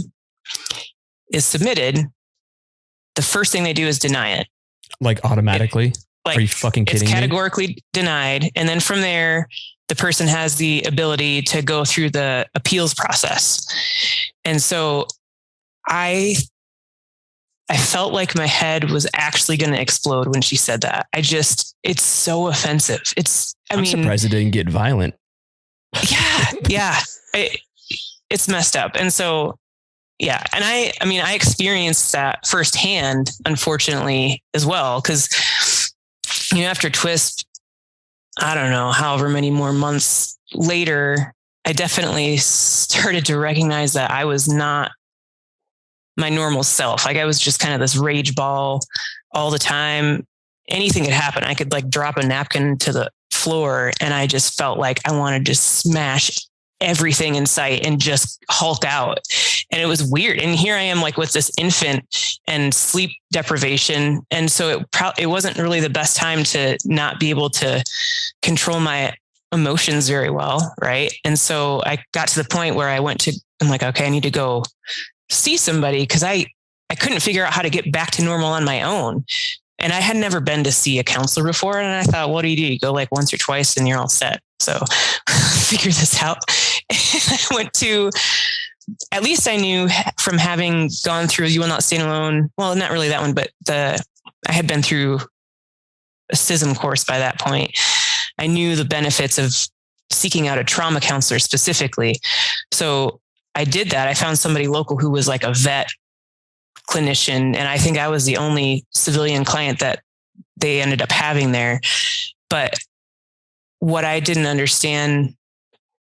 Speaker 3: is submitted, the first thing they do is deny it.
Speaker 1: Like automatically? Are you fucking kidding me?
Speaker 3: It's categorically denied. And then from there, the person has the ability to go through the appeals process. And so I felt like my head was actually going to explode when she said that. It's so offensive. I'm
Speaker 1: surprised it didn't get violent.
Speaker 3: Yeah. It's messed up. And so, yeah. And I experienced that firsthand, unfortunately, as well. Cause, after Twist, I don't know, however many more months later, I definitely started to recognize that I was not my normal self. Like I was just kind of this rage ball all the time. Anything could happen. I could like drop a napkin to the floor and I just felt like I wanted to smash everything in sight and just hulk out. And it was weird. And here I am like with this infant and sleep deprivation. And so it wasn't really the best time to not be able to control my emotions very well. Right. And so I got to the point where I'm like, okay, I need to go see somebody because I couldn't figure out how to get back to normal on my own. And I had never been to see a counselor before. And I thought, what do? You go like once or twice and you're all set. So figure this out. And I went to, at least I knew from having gone through You Will Not Stand Alone. Well, not really that one, but I had been through a CISM course by that point. I knew the benefits of seeking out a trauma counselor specifically. So I did that. I found somebody local who was like a vet clinician. And I think I was the only civilian client that they ended up having there. But what I didn't understand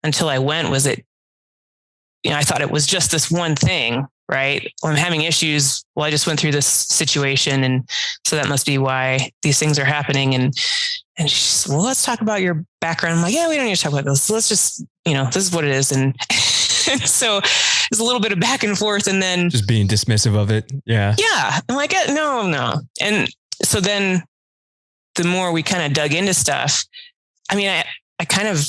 Speaker 3: until I went was I thought it was just this one thing, right? Well, I'm having issues. Well, I just went through this situation. And so that must be why these things are happening. And she said, well, let's talk about your background. I'm like, yeah, we don't need to talk about this. Let's just, this is what it is. And so it's a little bit of back and forth and then
Speaker 1: just being dismissive of it. Yeah.
Speaker 3: Yeah. I'm like, no. And so then the more we kind of dug into stuff, I kind of,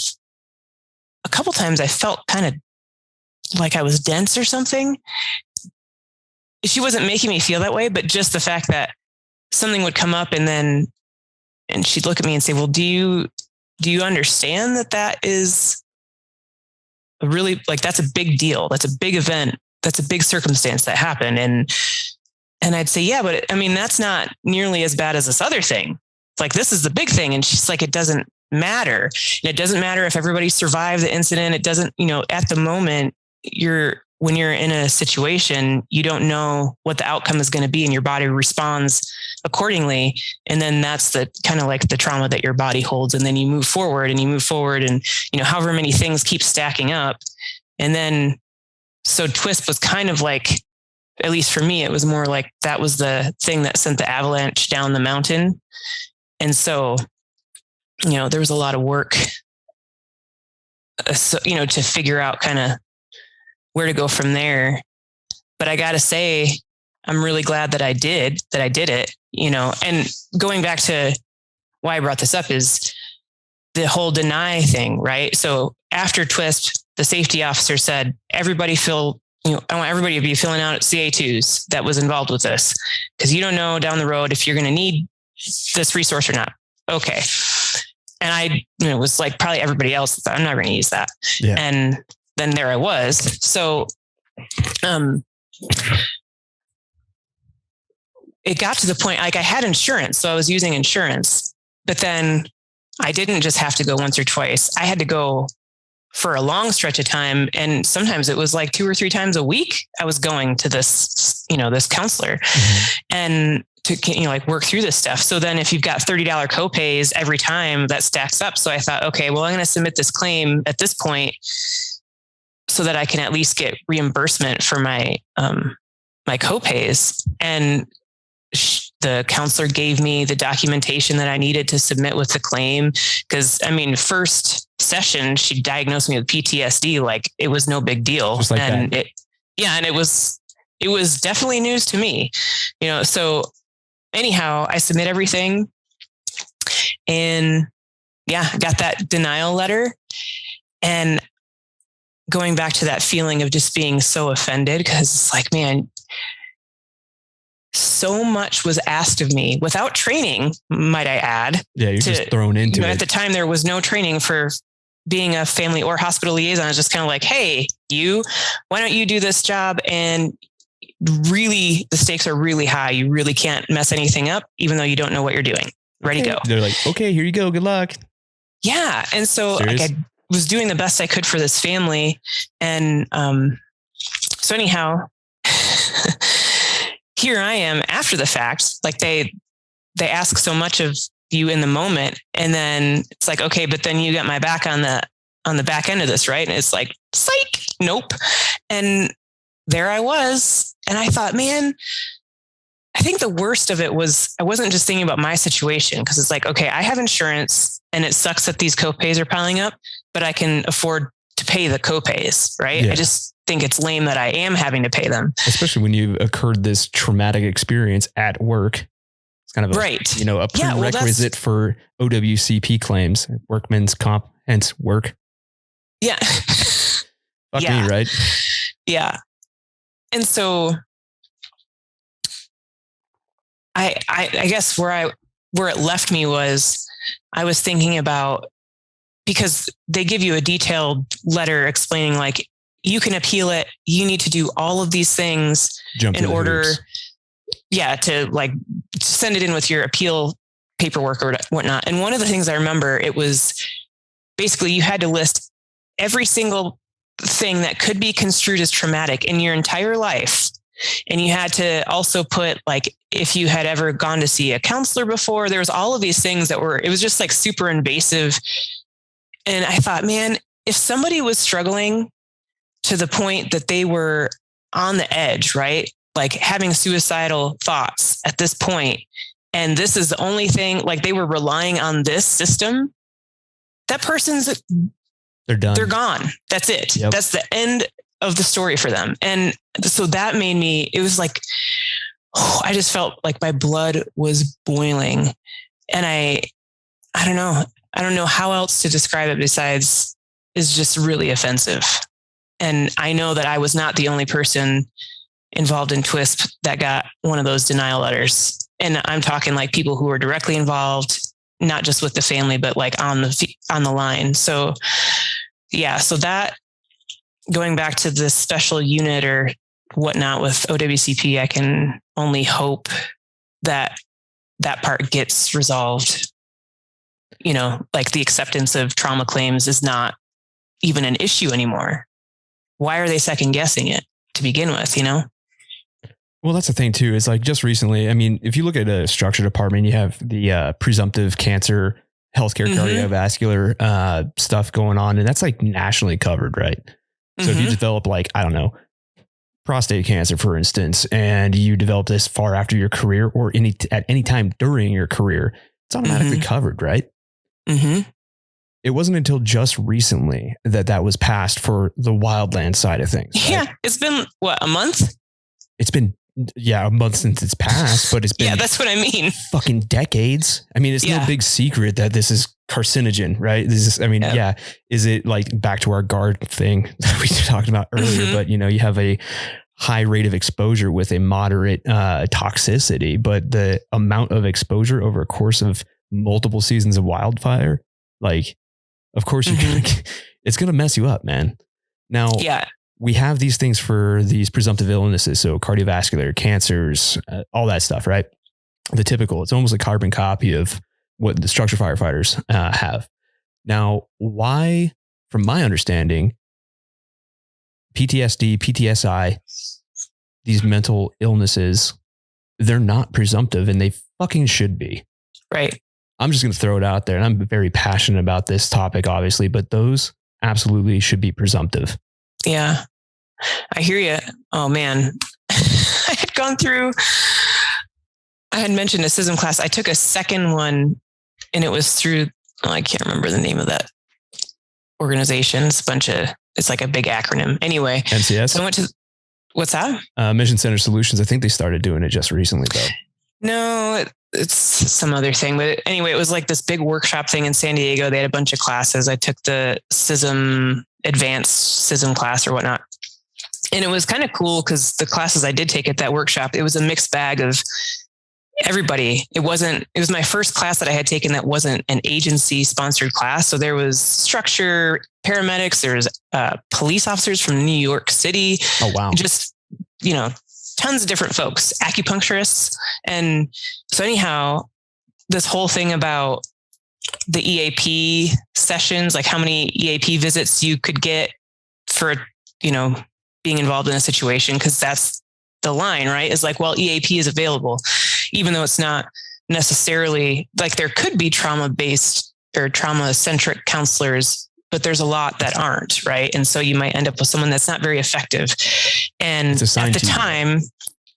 Speaker 3: a couple times I felt kind of like I was dense or something. She wasn't making me feel that way, but just the fact that something would come up and she'd look at me and say, well, do you understand that is really like, that's a big deal. That's a big event. That's a big circumstance that happened. And I'd say, yeah, but that's not nearly as bad as this other thing. It's like, this is the big thing. And she's like, it doesn't matter. And it doesn't matter if everybody survived the incident. It doesn't, at the moment when you're in a situation, you don't know what the outcome is going to be and your body responds accordingly. And then that's the kind of like the trauma that your body holds. And then you move forward and, however many things keep stacking up. And then, so Twist was kind of like, at least for me, it was more like that was the thing that sent the avalanche down the mountain. And so, there was a lot of work, to figure out kind of where to go from there. But I got to say, I'm really glad that I did it, and going back to why I brought this up is the whole deny thing, right? So after Twist, the safety officer said, everybody I want everybody to be filling out CA2s that was involved with this, because you don't know down the road if you're going to need this resource or not. Okay. And I, was like probably everybody else thought, I'm not going to use that. Yeah. And then there I was. So, it got to the point, like I had insurance. So I was using insurance, but then I didn't just have to go once or twice. I had to go for a long stretch of time. And sometimes it was like 2 or 3 times a week I was going to this, this counselor and to, work through this stuff. So then if you've got $30 copays every time, that stacks up. So I thought, okay, well, I'm going to submit this claim at this point so that I can at least get reimbursement for my copays. And the counselor gave me the documentation that I needed to submit with the claim. Cause first session, she diagnosed me with PTSD. Like it was no big deal.
Speaker 1: Just like
Speaker 3: and
Speaker 1: that.
Speaker 3: And it was definitely news to me, so anyhow, I submit everything and got that denial letter. And going back to that feeling of just being so offended, because it's like, man, so much was asked of me without training, might I add.
Speaker 1: Yeah, you're just thrown into it.
Speaker 3: At the time, there was no training for being a family or hospital liaison. It's just kind of like, hey, why don't you do this job? And really, the stakes are really high. You really can't mess anything up, even though you don't know what you're doing. Ready, go.
Speaker 1: They're like, okay, here you go. Good luck.
Speaker 3: Yeah. And so I was doing the best I could for this family. And so anyhow, here I am after the fact. Like they ask so much of you in the moment, and then it's like, okay, but then you got my back on the back end of this, right? And it's like, psych, nope. And there I was, and I thought, man, I think the worst of it was I wasn't just thinking about my situation, because it's like, okay, I have insurance, and it sucks that these copays are piling up, but I can afford to pay the copays, right?
Speaker 1: Yeah.
Speaker 3: I just think it's lame that I am having to pay them,
Speaker 1: especially when you've occurred this traumatic experience at work. It's kind of a prerequisite for OWCP claims, Workmen's Comp, hence work.
Speaker 3: Yeah.
Speaker 1: Fuck me, right?
Speaker 3: Yeah. And so I guess where it left me was I was thinking about, because they give you a detailed letter explaining, like, you can appeal it. You need to do all of these things in order, to like send it in with your appeal paperwork or whatnot. And one of the things I remember, it was basically you had to list every single thing that could be construed as traumatic in your entire life. And you had to also put, like, if you had ever gone to see a counselor before. There was all of these things it was just like super invasive. And I thought, man, if somebody was struggling to the point that they were on the edge, right? Like having suicidal thoughts at this point, and this is the only thing, like they were relying on this system, that they're done. They're gone. That's it. Yep. That's the end of the story for them. And so that made me, it was like, I just felt like my blood was boiling. And I don't know how else to describe it besides is just really offensive. And I know that I was not the only person involved in TWISP that got one of those denial letters. And I'm talking like people who were directly involved, not just with the family, but like on the line. So yeah, so that, going back to this special unit or whatnot with OWCP, I can only hope that that part gets resolved. You know, like the acceptance of trauma claims is not even an issue anymore. Why are they second guessing it to begin with, you know?
Speaker 1: Well, that's the thing too, is like just recently, I mean, if you look at a structure department, you have the presumptive cancer, healthcare, cardiovascular stuff going on. And that's like nationally covered, right? So if you develop like, I don't know, prostate cancer, for instance, and you develop this far after your career or at any time during your career, it's automatically covered, right? Mm-hmm. It wasn't until just recently that was passed for the Wildland side of things. Right?
Speaker 3: Yeah. It's been a month?
Speaker 1: It's been, a month since it's passed, but it's been,
Speaker 3: that's what I mean.
Speaker 1: Fucking decades. I mean, it's no big secret that this is carcinogen, right? Is it like back to our guard thing that we talked about earlier, but you have a high rate of exposure with a moderate toxicity, but the amount of exposure over a course of multiple seasons of wildfire, like, of course it's going to mess you up, man. Now, we have these things for these presumptive illnesses. So cardiovascular, cancers, all that stuff, right? The typical, it's almost a carbon copy of what the structure firefighters have. Now, why, from my understanding, PTSD, PTSI, these mental illnesses, they're not presumptive, and they fucking should be.
Speaker 3: Right.
Speaker 1: I'm just going to throw it out there, and I'm very passionate about this topic, obviously, but those absolutely should be presumptive.
Speaker 3: Yeah, I hear you. Oh man, I had mentioned a CISM class. I took a second one, and it was through, I can't remember the name of that organization. It's like a big acronym. Anyway,
Speaker 1: NCS.
Speaker 3: So I went to, what's that?
Speaker 1: Mission Center Solutions. I think they started doing it just recently, though.
Speaker 3: No, it's some other thing. But anyway, it was like this big workshop thing in San Diego. They had a bunch of classes. I took the advanced CISM class or whatnot. And it was kind of cool because the classes I did take at that workshop, it was a mixed bag of everybody. It was my first class that I had taken that wasn't an agency sponsored class. So there was structure, paramedics, there's police officers from New York City.
Speaker 1: Oh, wow.
Speaker 3: Just, tons of different folks, acupuncturists. And so anyhow, this whole thing about the EAP sessions, like how many EAP visits you could get for, being involved in a situation, because that's the line, right? Is like, well, EAP is available, even though it's not necessarily like there could be trauma-based or trauma-centric counselors, but there's a lot that aren't, right? And so you might end up with someone that's not very effective. And at the time,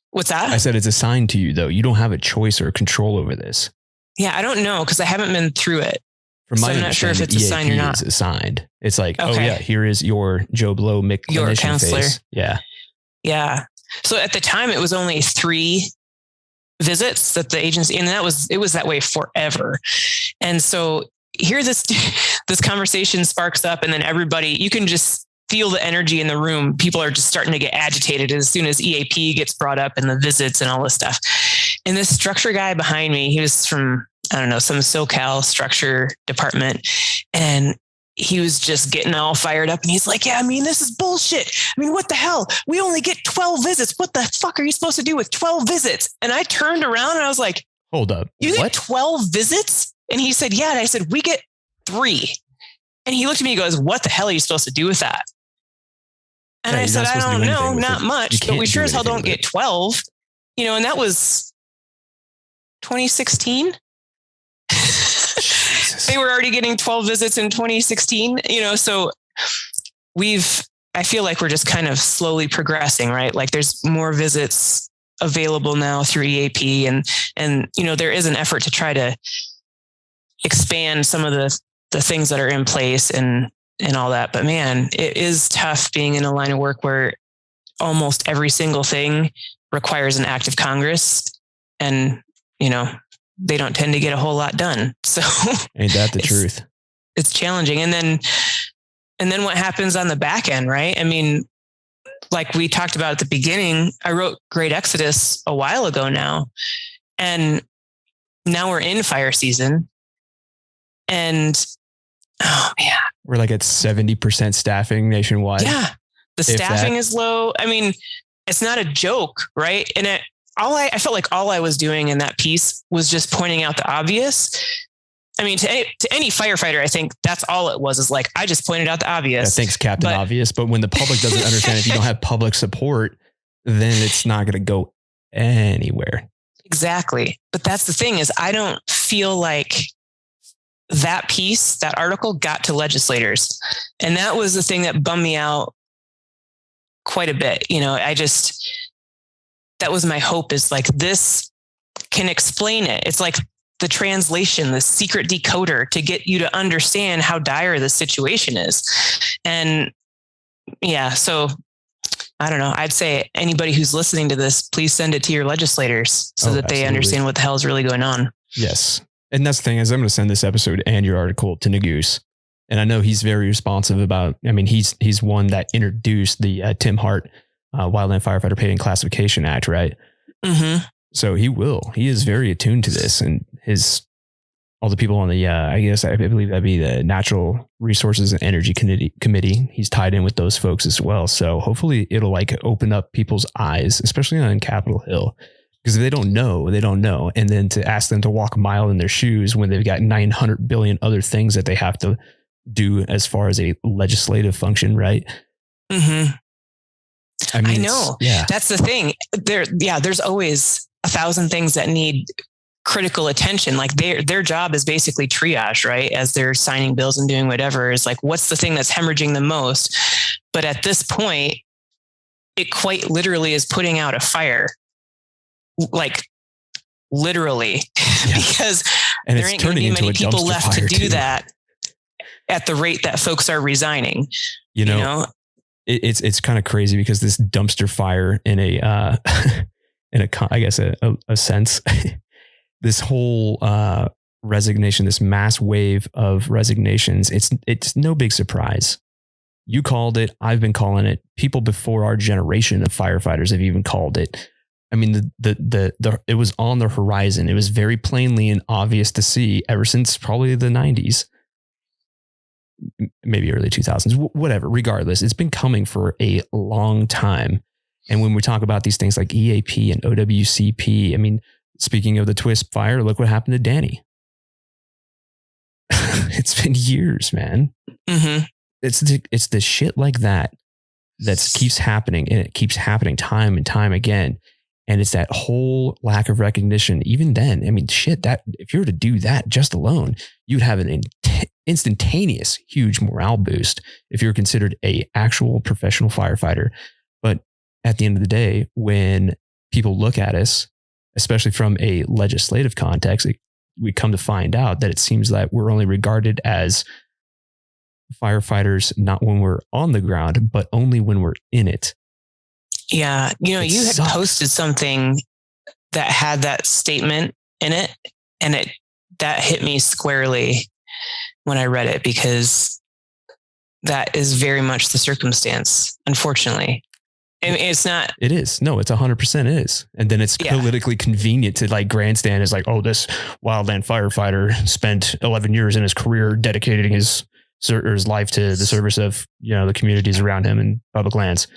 Speaker 3: what's that?
Speaker 1: I said it's assigned to you, though. You don't have a choice or control over this.
Speaker 3: Yeah, I don't know because I haven't been through it.
Speaker 1: From my
Speaker 3: I'm not sure if it's assigned or not.
Speaker 1: It's assigned. It's like, okay. Oh yeah, here is your Joe Blow
Speaker 3: your counselor.
Speaker 1: Face. Yeah.
Speaker 3: Yeah. So at the time it was only 3 visits that the agency, and it was that way forever. And so here this conversation sparks up, and then everybody, you can just feel the energy in the room. People are just starting to get agitated as soon as EAP gets brought up and the visits and all this stuff. And this structure guy behind me, he was from, I don't know, some SoCal structure department. And he was just getting all fired up. And he's like, yeah, this is bullshit. What the hell? We only get 12 visits. What the fuck are you supposed to do with 12 visits? And I turned around and I was like,
Speaker 1: hold up.
Speaker 3: You get 12 visits? And he said, yeah. And I said, we get 3. And he looked at me and goes, what the hell are you supposed to do with that? And I said, I don't know, not much, but we sure as hell don't get 12, and that was 2016. They were already getting 12 visits in 2016, so I feel like we're just kind of slowly progressing, right? Like there's more visits available now through EAP and there is an effort to try to expand some of the things that are in place and all that. But man, it is tough being in a line of work where almost every single thing requires an act of Congress and, they don't tend to get a whole lot done. So
Speaker 1: ain't that the truth?
Speaker 3: It's challenging. And then what happens on the back end, right? Like we talked about at the beginning, I wrote Great Exodus a while ago now, and now we're in fire season. And oh man,
Speaker 1: we're like at 70% staffing nationwide.
Speaker 3: Yeah. The staffing is low. It's not a joke, right? And I felt like all I was doing in that piece was just pointing out the obvious. To any firefighter, I think that's all it was, is like, I just pointed out the obvious.
Speaker 1: Yeah, thanks, Captain Obvious. But when the public doesn't understand, if you don't have public support, then it's not going to go anywhere.
Speaker 3: Exactly. But that's the thing, is I don't feel like that piece, that article got to legislators. And that was the thing that bummed me out quite a bit. That was my hope, is like, this can explain it. It's like the translation, the secret decoder to get you to understand how dire the situation is. And yeah, so I don't know. I'd say anybody who's listening to this, please send it to your legislators so that they understand what the hell is really going on.
Speaker 1: Yes. And that's the thing, is I'm going to send this episode and your article to Nagoose. And I know he's very responsive about, he's one that introduced the Tim Hart Wildland Firefighter Pay and Classification Act, right? Mm-hmm. So he is very attuned to this, and all the people on the, I believe that'd be the Natural Resources and Energy Committee. He's tied in with those folks as well. So hopefully it'll like open up people's eyes, especially on Capitol Hill, because if they don't know, they don't know. And then to ask them to walk a mile in their shoes when they've got 900 billion other things that they have to do as far as a legislative function, right? Mm-hmm.
Speaker 3: I know. Yeah. That's the thing. There's always 1,000 things that need critical attention. Like their job is basically triage, right? As they're signing bills and doing whatever, is like, what's the thing that's hemorrhaging the most? But at this point, it quite literally is putting out a fire. Like literally, because
Speaker 1: and
Speaker 3: there ain't going to be many people left to do that at the rate that folks are resigning. You know?
Speaker 1: It's kind of crazy, because this dumpster fire in a sense, this whole resignation, this mass wave of resignations, it's no big surprise. You called it. I've been calling it. People before our generation of firefighters have even called it. I mean, it was on the horizon. It was very plainly and obvious to see ever since probably the 90s, maybe early 2000s, whatever. Regardless, it's been coming for a long time. And when we talk about these things like EAP and OWCP, I mean, speaking of the twist fire, look what happened to Danny. It's been years, man.
Speaker 3: Mm-hmm.
Speaker 1: It's the shit like that keeps happening, and it keeps happening time and time again. And it's that whole lack of recognition. Even then, I mean, shit, that if you were to do that just alone, you'd have an instantaneous, huge morale boost if you're considered a actual professional firefighter. But at the end of the day, when people look at us, especially from a legislative context, we come to find out that it seems that we're only regarded as firefighters, not when we're on the ground, but only when we're in it.
Speaker 3: Yeah. You had posted something that had that statement in it, and that hit me squarely when I read it, because that is very much the circumstance, unfortunately. And it's not.
Speaker 1: It is. No, it's 100% is. And then it's politically convenient to like grandstand as like, oh, this Wildland firefighter spent 11 years in his career dedicating his life to the service of, the communities around him and public lands.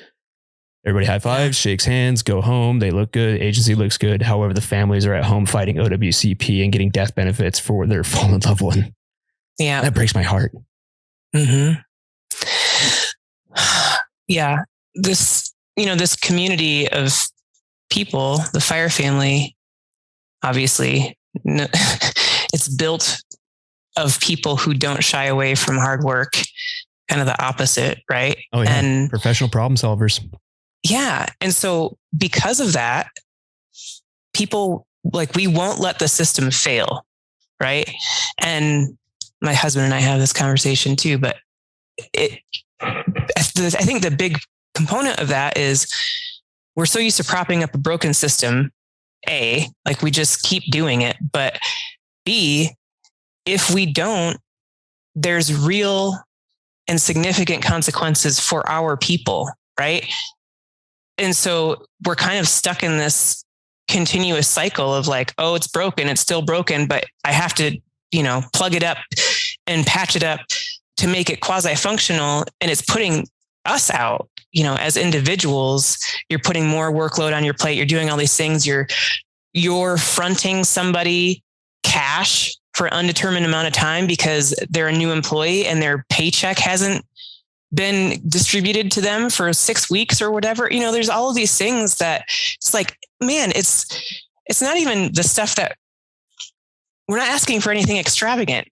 Speaker 1: Everybody high fives, shakes hands, go home. They look good. Agency looks good. However, the families are at home fighting OWCP and getting death benefits for their fallen loved one.
Speaker 3: Yeah.
Speaker 1: That breaks my heart.
Speaker 3: Mm-hmm. Yeah. This community of people, the fire family, obviously, it's built of people who don't shy away from hard work, kind of the opposite, right?
Speaker 1: Oh, yeah.
Speaker 3: And
Speaker 1: professional problem solvers.
Speaker 3: Yeah. And so because of that, people we won't let the system fail. Right. And my husband and I have this conversation too, but I think the big component of that is we're so used to propping up a broken system. A, we just keep doing it, but B, if we don't, there's real and significant consequences for our people. Right. And so we're kind of stuck in this continuous cycle of oh, it's broken. It's still broken, but I have to, plug it up and patch it up to make it quasi-functional. And it's putting us out, as individuals. You're putting more workload on your plate. You're doing all these things. You're fronting somebody cash for an undetermined amount of time because they're a new employee and their paycheck hasn't been distributed to them for 6 weeks or whatever. There's all of these things that it's man, it's not even the stuff that we're not asking for anything extravagant.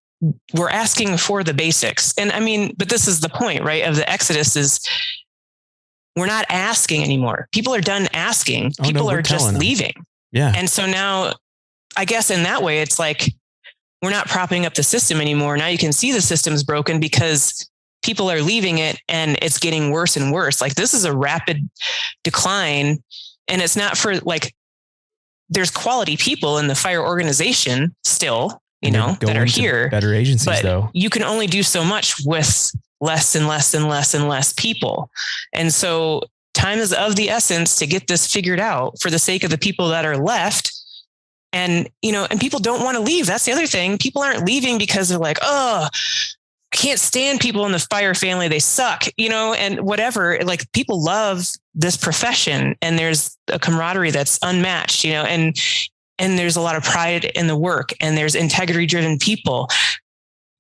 Speaker 3: We're asking for the basics. And I mean, but this is the point, right? Of the Exodus is we're not asking anymore. People are done asking. People are just leaving.
Speaker 1: Yeah.
Speaker 3: And so now I guess in that way, it's we're not propping up the system anymore. Now you can see the system's broken because people are leaving it and it's getting worse and worse. This is a rapid decline, and it's not for there's quality people in the fire organization still, that are here.
Speaker 1: Better agencies,
Speaker 3: but
Speaker 1: though.
Speaker 3: You can only do so much with less and less and less and less people. And so time is of the essence to get this figured out for the sake of the people that are left. And, and people don't want to leave. That's the other thing. People aren't leaving because they're oh, I can't stand people in the fire family. They suck, and whatever. People love this profession, and there's a camaraderie that's unmatched, and there's a lot of pride in the work, and there's integrity driven people.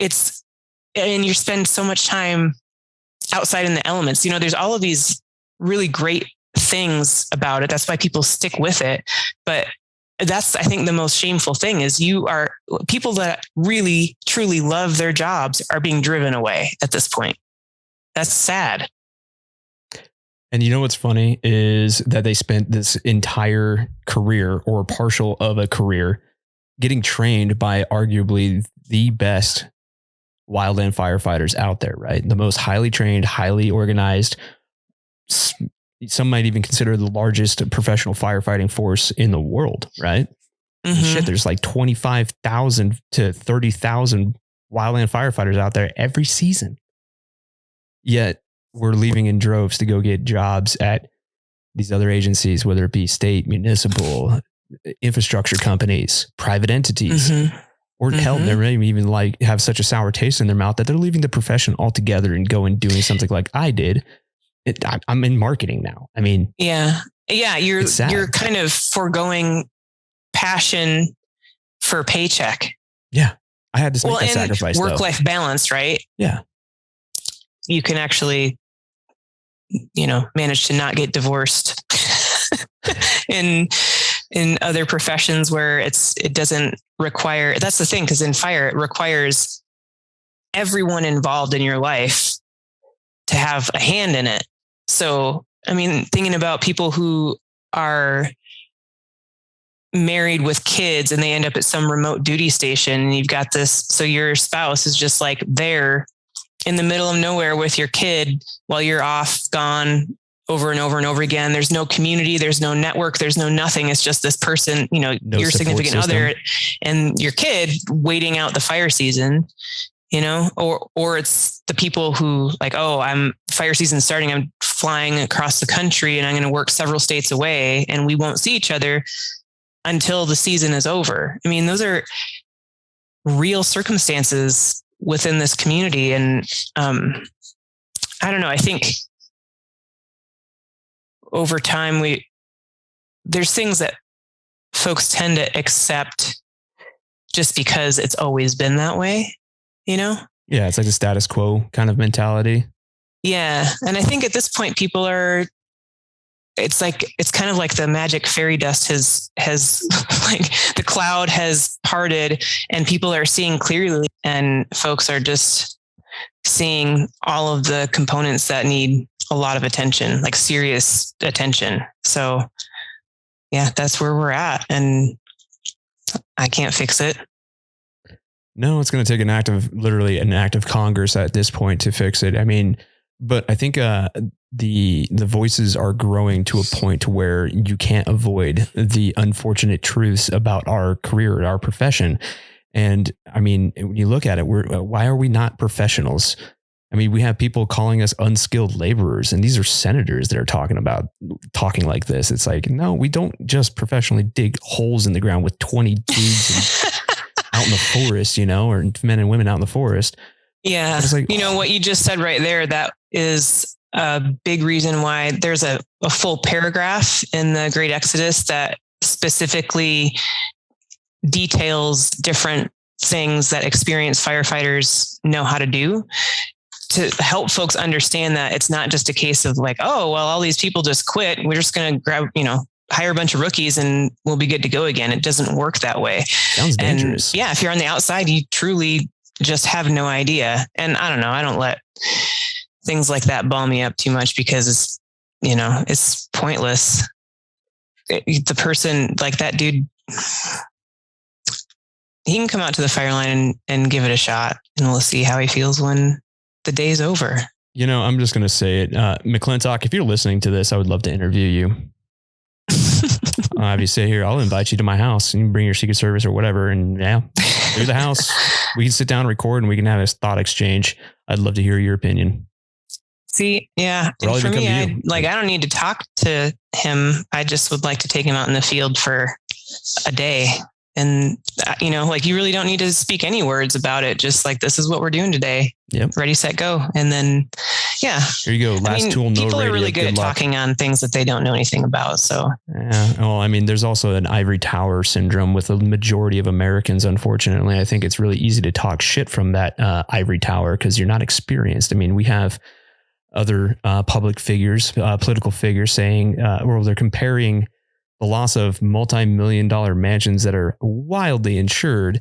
Speaker 3: And you spend so much time outside in the elements, there's all of these really great things about it. That's why people stick with it. But that's, I think, the most shameful thing is people that really, truly love their jobs are being driven away at this point. That's sad.
Speaker 1: And what's funny is that they spent this entire career or partial of a career getting trained by arguably the best wildland firefighters out there, right? The most highly trained, highly organized. Some might even consider the largest professional firefighting force in the world, right? Shit, there's like 25,000 to 30,000 wildland firefighters out there every season. Yet we're leaving in droves to go get jobs at these other agencies, whether it be state, municipal, infrastructure companies, private entities, or hell, they maybe even like have such a sour taste in their mouth that they're leaving the profession altogether and going doing something like I did. I'm in marketing now. I mean,
Speaker 3: you're kind of foregoing passion for a paycheck.
Speaker 1: Yeah. I had to make that sacrifice.
Speaker 3: Work-life balance, right?
Speaker 1: Yeah.
Speaker 3: You can actually, manage to not get divorced in other professions where it doesn't require, that's the thing. Cause in fire, it requires everyone involved in your life to have a hand in it. So, I mean, thinking about people who are married with kids and they end up at some remote duty station and you've got this, so your spouse is just like there in the middle of nowhere with your kid while you're off, gone over and over and over again. There's no community, there's no network, there's no nothing. It's just this person, your significant other and your kid waiting out the fire season, or it's the people who like, I'm fire season starting. I'm flying across the country and I'm going to work several states away and we won't see each other until the season is over. I mean, those are real circumstances within this community. And I don't know. I think over time, there's things that folks tend to accept just because it's always been that way, Yeah,
Speaker 1: it's like the status quo kind of mentality.
Speaker 3: Yeah. And I think at this point, people are, it's kind of like the magic fairy dust has like the cloud has parted and people are seeing clearly and folks are just seeing all of the components that need a lot of attention, like serious attention. So yeah, that's where we're at and I can't fix it.
Speaker 1: No, it's going to take literally an act of Congress at this point to fix it. I mean, but I think the voices are growing to a point to where you can't avoid the unfortunate truths about our career, our profession. And I mean, when you look at it, why are we not professionals? I mean, we have people calling us unskilled laborers, and these are senators that are talking like this. It's like, no, we don't just professionally dig holes in the ground with 20 dudes out in the forest, or men and women out in the forest.
Speaker 3: Yeah. Like, what you just said right there, that is a big reason why there's a full paragraph in the Great Exodus that specifically details different things that experienced firefighters know how to do to help folks understand that it's not just a case of like, all these people just quit. We're just going to grab, hire a bunch of rookies and we'll be good to go again. It doesn't work that way.
Speaker 1: Sounds dangerous.
Speaker 3: And yeah. If you're on the outside, you truly just have no idea. And I don't know, I don't let things like that ball me up too much because it's, it's pointless. The person like that dude, he can come out to the fire line and give it a shot and we'll see how he feels when the day's over.
Speaker 1: I'm just going to say it. McClintock, if you're listening to this, I would love to interview you. If you sit here, I'll invite you to my house and you can bring your Secret Service or whatever. And through the house, we can sit down and record and we can have a thought exchange. I'd love to hear your opinion.
Speaker 3: See, yeah. And for me, I don't need to talk to him. I just would like to take him out in the field for a day. And, you really don't need to speak any words about it. Just like, this is what we're doing today.
Speaker 1: Yep.
Speaker 3: Ready, set, go. And then, yeah.
Speaker 1: Here you go. Last tool, no
Speaker 3: people
Speaker 1: radio.
Speaker 3: Are really good at talking on things that they don't know anything about. So,
Speaker 1: yeah. Well, I mean, there's also an ivory tower syndrome with the majority of Americans. Unfortunately, I think it's really easy to talk shit from that ivory tower because you're not experienced. I mean, we have other public figures, political figures saying, they're comparing the loss of multi-million-dollar mansions that are wildly insured.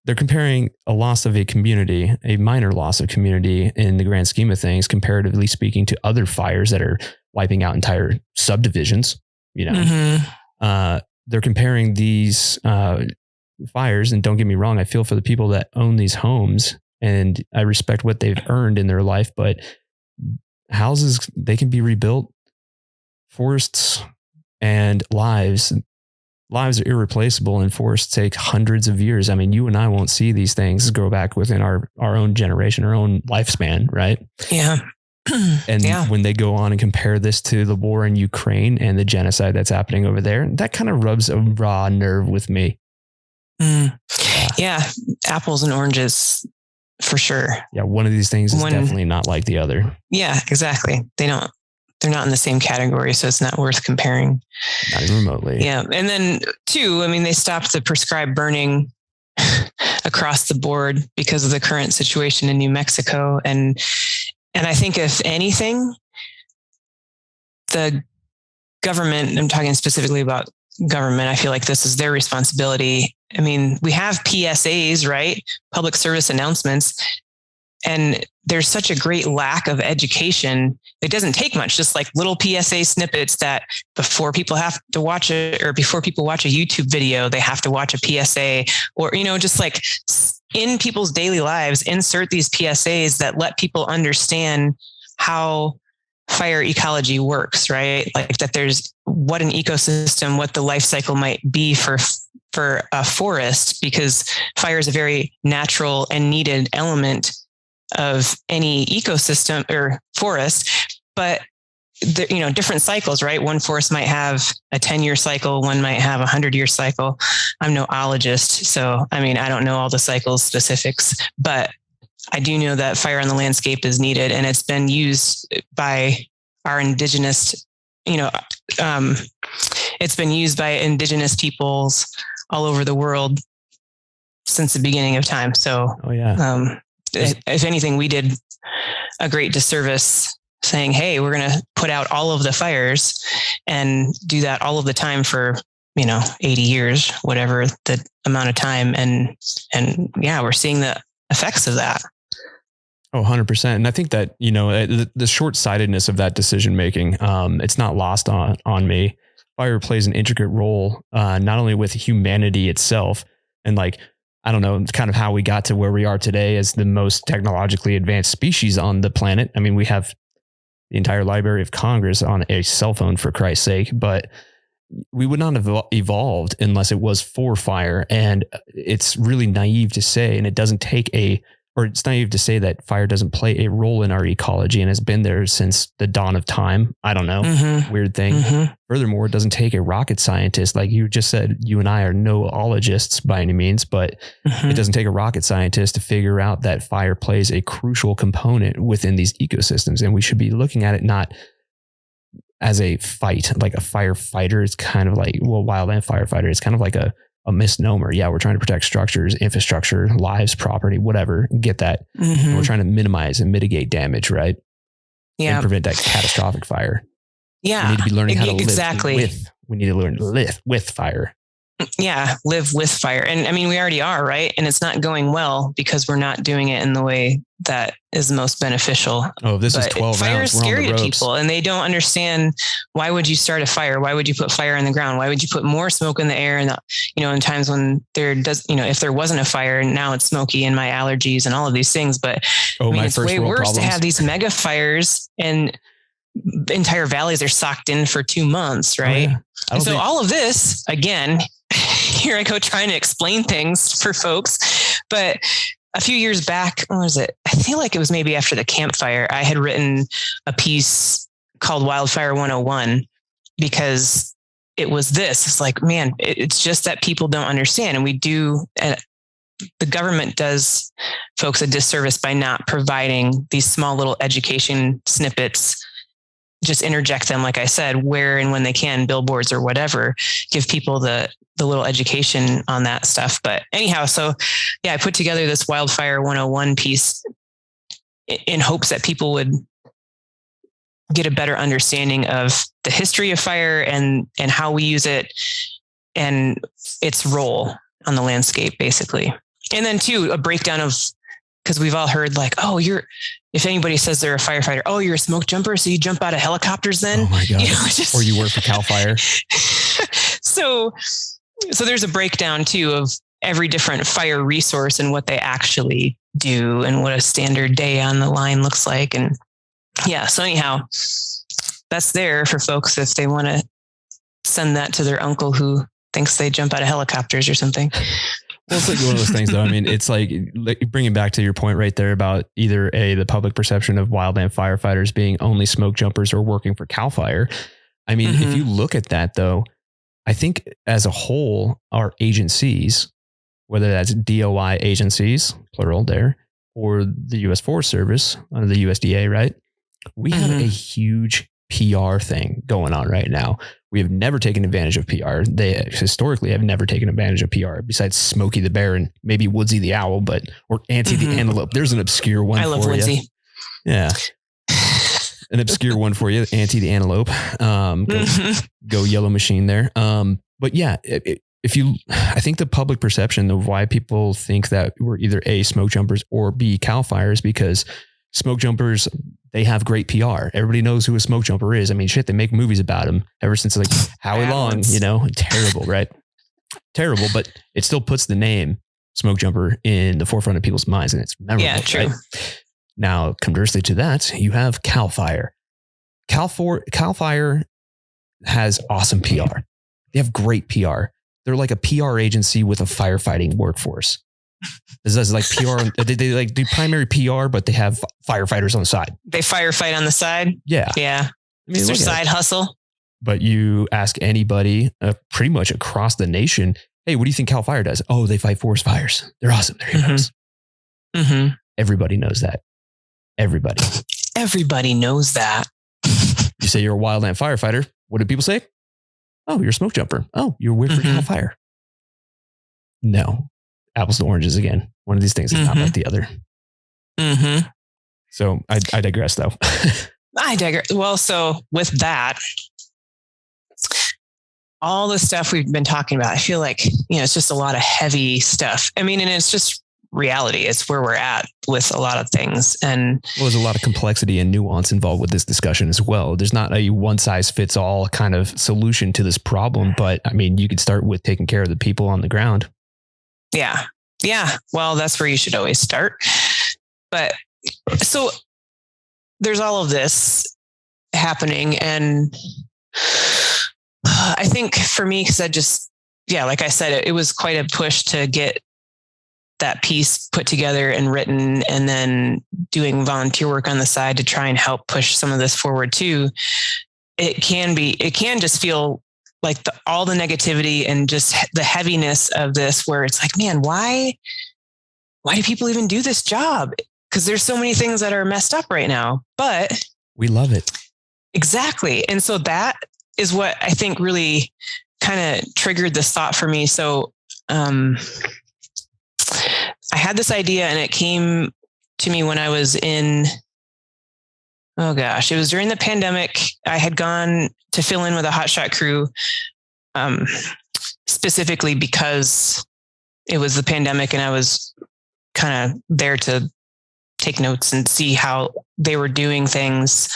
Speaker 1: They're comparing a loss of a community, a minor loss of community in the grand scheme of things, comparatively speaking to other fires that are wiping out entire subdivisions. They're comparing these fires, and don't get me wrong, I feel for the people that own these homes, and I respect what they've earned in their life, but houses, they can be rebuilt. Forests and lives, lives are irreplaceable and forests take hundreds of years. I mean, you and I won't see these things grow back within our own generation, our own lifespan, right?
Speaker 3: Yeah.
Speaker 1: And when they go on and compare this to the war in Ukraine and the genocide that's happening over there, that kind of rubs a raw nerve with me.
Speaker 3: Yeah. Apples and oranges for sure.
Speaker 1: Yeah. One of these things is definitely not like the other.
Speaker 3: Yeah, exactly. They're not in the same category. So it's not worth comparing.
Speaker 1: Not even remotely.
Speaker 3: Yeah. And then 2, I mean, they stopped the prescribed burning across the board because of the current situation in New Mexico. And I think if anything, the government, I'm talking specifically about government, I feel like this is their responsibility. I mean, we have PSAs, right? Public service announcements. And there's such a great lack of education. It doesn't take much, just like little PSA snippets that before people have to watch it, or before people watch a YouTube video, they have to watch a PSA, or, just like in people's daily lives, insert these PSAs that let people understand how fire ecology works, right? Like that there's what an ecosystem, what the life cycle might be for a forest, because fire is a very natural and needed element of any ecosystem or forest. But different cycles, right? One forest might have a 10-year cycle, one might have a 100-year cycle. I'm no ologist, so I mean, I don't know all the cycles specifics, but I do know that fire on the landscape is needed, and it's been used by our indigenous, it's been used by indigenous peoples all over the world since the beginning of time. So, if anything, we did a great disservice saying, hey, we're going to put out all of the fires and do that all of the time for, 80 years, whatever the amount of time. And we're seeing the effects of that.
Speaker 1: Oh, 100%. And I think that, the short-sightedness of that decision-making, it's not lost on me. Fire plays an intricate role, not only with humanity itself and I don't know, kind of how we got to where we are today as the most technologically advanced species on the planet. I mean, we have the entire Library of Congress on a cell phone, for Christ's sake, but we would not have evolved unless it was for fire. And it's really naive to say, and it's naive to say that fire doesn't play a role in our ecology and has been there since the dawn of time. I don't know.
Speaker 3: Mm-hmm.
Speaker 1: Weird thing.
Speaker 3: Mm-hmm.
Speaker 1: Furthermore, it doesn't take a rocket scientist. Like you just said, you and I are no ologists by any means, but it doesn't take a rocket scientist to figure out that fire plays a crucial component within these ecosystems. And we should be looking at it not as a fight, like a firefighter. It's kind of like, wildland firefighter. It's kind of like a misnomer. Yeah, we're trying to protect structures, infrastructure, lives, property, whatever. Get that. And we're trying to minimize and mitigate damage, right?
Speaker 3: Yeah.
Speaker 1: And prevent that catastrophic fire.
Speaker 3: Yeah.
Speaker 1: We need to be learning how to
Speaker 3: exactly.
Speaker 1: live with. We need to learn to live with fire.
Speaker 3: Yeah, live with fire. And I mean, we already are, right? And it's not going well because we're not doing it in the way that is most beneficial.
Speaker 1: Oh, this is 12
Speaker 3: fire
Speaker 1: rounds.
Speaker 3: is scary
Speaker 1: to
Speaker 3: people, and they don't understand, why would you start a fire? Why would you put fire in the ground? Why would you put more smoke in the air? And in times when if there wasn't a fire, now it's smoky and my allergies and all of these things. But it's way worse to have these mega fires and entire valleys are socked in for 2 months, right?
Speaker 1: Oh, yeah.
Speaker 3: All of this, again, here I go trying to explain things for folks. But a few years back, what was it? I feel like it was maybe after the campfire, I had written a piece called Wildfire 101 because it was this. It's like, man, it's just that people don't understand. And the government does folks a disservice by not providing these small little education snippets. Just interject them, like I said, where and when they can, billboards or whatever, give people the little education on that stuff. But anyhow, I put together this Wildfire 101 piece in hopes that people would get a better understanding of the history of fire and how we use it and its role on the landscape, basically. And then too, a breakdown of, because we've all heard like, if anybody says they're a firefighter, you're a smoke jumper, so you jump out of helicopters then?
Speaker 1: Oh my God. Or you work for CAL FIRE.
Speaker 3: So there's a breakdown too of every different fire resource and what they actually do and what a standard day on the line looks like. And so anyhow, that's there for folks if they want to send that to their uncle who thinks they jump out of helicopters or something.
Speaker 1: Well, it's like one of those things though. I mean, it's like bringing back to your point right there about either the public perception of wildland firefighters being only smoke jumpers or working for CAL FIRE. I mean, if you look at that though, I think as a whole, our agencies, whether that's DOI agencies, plural there, or the U.S. Forest Service under the USDA, right? We have a huge PR thing going on right now. We have never taken advantage of PR. They historically have never taken advantage of PR besides Smokey the Bear and maybe Woodsy the Owl, or Auntie the Antelope. There's an obscure one. I love Woodsy. Yeah. An obscure one for you, Auntie the Antelope. Go Yellow Machine there. But yeah, I think the public perception of why people think that we're either A, smoke jumpers, or B, CAL FIRE is because smoke jumpers, they have great PR. Everybody knows who a smoke jumper is. I mean, shit, they make movies about him ever since like Howie Long, terrible, right? Terrible, but it still puts the name smoke jumper in the forefront of people's minds, and it's memorable. Yeah, true. Right? Now, conversely to that, you have CAL FIRE. CAL FIRE has awesome PR. They have great PR. They're like a PR agency with a firefighting workforce. This is like PR. They like do primary PR, but they have firefighters on the side.
Speaker 3: They firefight on the side.
Speaker 1: Yeah.
Speaker 3: Yeah. I mean, it's their side hustle.
Speaker 1: But you ask anybody pretty much across the nation, hey, what do you think CAL FIRE does? Oh, they fight forest fires. They're awesome. They're heroes. Everybody knows that. Everybody knows that. You say you're a wildland firefighter. What do people say? Oh, you're a smoke jumper. Oh, you're weird for CAL FIRE. No. Apples to oranges again. One of these things is not like the other. So I digress though.
Speaker 3: I digress. Well, so with that, all the stuff we've been talking about, I feel like, it's just a lot of heavy stuff. I mean, and it's just reality. It's where we're at with a lot of things. And
Speaker 1: there's a lot of complexity and nuance involved with this discussion as well. There's not a one size fits all kind of solution to this problem, but I mean, you could start with taking care of the people on the ground.
Speaker 3: Yeah. Yeah. Well, that's where you should always start. But so there's all of this happening. And I think for me, because like I said, it was quite a push to get that piece put together and written, and then doing volunteer work on the side to try and help push some of this forward too. It can just feel like all the negativity and just the heaviness of this, where it's like, man, why do people even do this job? Because there's so many things that are messed up right now, but
Speaker 1: we love it.
Speaker 3: Exactly. And so that is what I think really kind of triggered this thought for me. So, I had this idea, and it came to me when I was it was during the pandemic. I had gone to fill in with a hotshot crew, specifically because it was the pandemic, and I was kind of there to take notes and see how they were doing things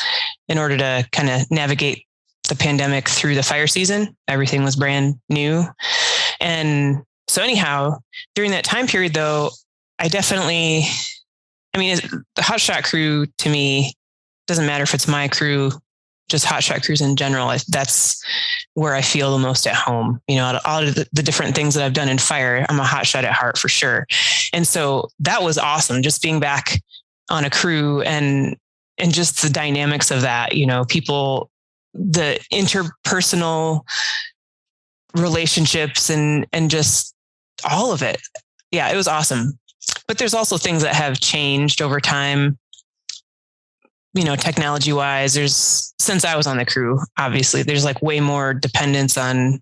Speaker 3: in order to kind of navigate the pandemic through the fire season. Everything was brand new. And so anyhow, during that time period though, the hotshot crew to me, doesn't matter if it's my crew, just hotshot crews in general. That's where I feel the most at home. All of the different things that I've done in fire, I'm a hotshot at heart for sure. And so that was awesome. Just being back on a crew and just the dynamics of that, people, the interpersonal relationships and just all of it. Yeah, it was awesome. But there's also things that have changed over time, technology wise. Since I was on the crew, obviously there's like way more dependence on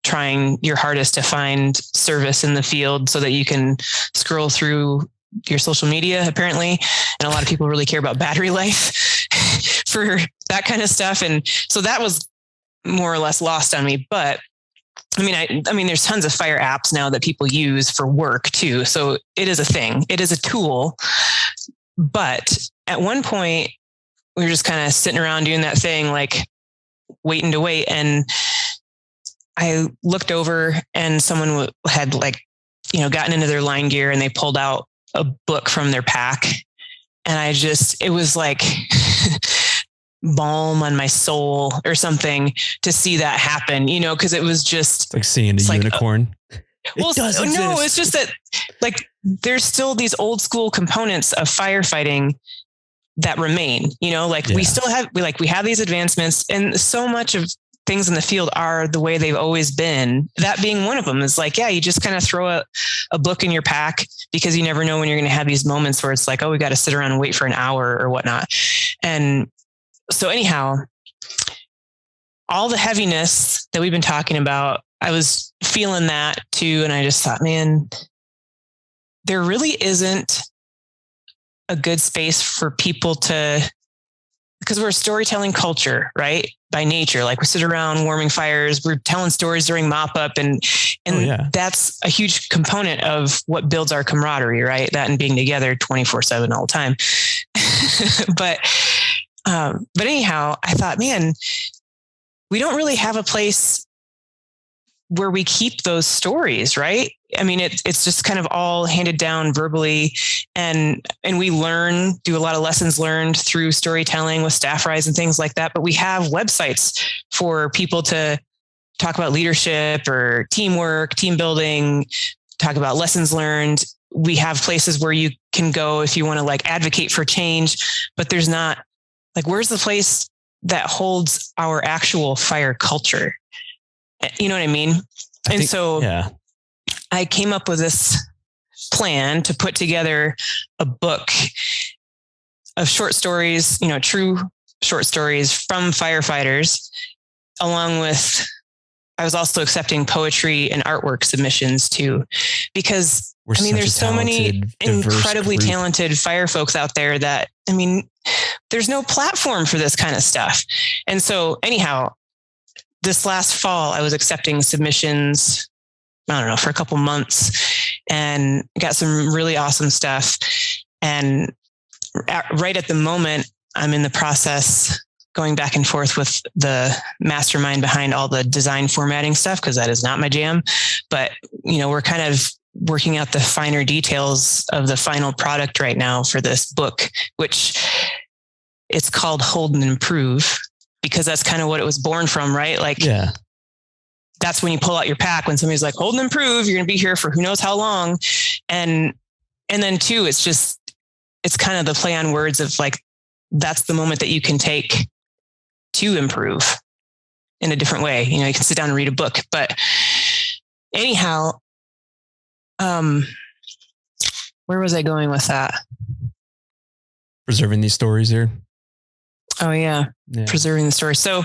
Speaker 3: trying your hardest to find service in the field so that you can scroll through your social media, apparently. And a lot of people really care about battery life for that kind of stuff. And so that was more or less lost on me. But I mean, there's tons of fire apps now that people use for work too. So it is a thing. It is a tool. But at one point, we were just kind of sitting around doing that thing, like waiting to wait. And I looked over, and someone had gotten into their line gear, and they pulled out a book from their pack. And it was like, balm on my soul or something to see that happen, because it was just
Speaker 1: it's like seeing a unicorn.
Speaker 3: Well, no, it's just that like there's still these old school components of firefighting that remain, we still have, we have these advancements, and so much of things in the field are the way they've always been. That being one of them is like, you just kind of throw a book in your pack because you never know when you're going to have these moments where it's like, oh, we got to sit around and wait for an hour or whatnot. And so anyhow, all the heaviness that we've been talking about, I was feeling that too. And I just thought, man, there really isn't a good space for people because we're a storytelling culture, right? By nature, like we sit around warming fires, we're telling stories during mop up, and that's a huge component of what builds our camaraderie, right? That and being together 24/7 all the time. But anyhow, I thought, man, we don't really have a place where we keep those stories, right? I mean, it's just kind of all handed down verbally, and we do a lot of lessons learned through storytelling with staff rise and things like that. But we have websites for people to talk about leadership or teamwork, team building, talk about lessons learned. We have places where you can go if you want to like advocate for change, but there's not like, where's the place that holds our actual fire culture? You know what I mean? I came up with this plan to put together a book of short stories, true short stories from firefighters, along with, I was also accepting poetry and artwork submissions too, because there's so many incredibly talented fire folks out there that, there's no platform for this kind of stuff. And so anyhow, this last fall, I was accepting submissions, I don't know, for a couple months, and got some really awesome stuff. And right at the moment, I'm in the process going back and forth with the mastermind behind all the design formatting stuff, because that is not my jam. But, we're kind of working out the finer details of the final product right now for this book, which it's called Hold and Improve, because that's kind of what it was born from, right? Like, that's when you pull out your pack, when somebody's like, hold and improve, you're going to be here for who knows how long. And then too, it's kind of the play on words of like, that's the moment that you can take to improve in a different way. You can sit down and read a book, but anyhow, where was I going with that?
Speaker 1: Preserving these stories here.
Speaker 3: Oh yeah. Preserving the story. So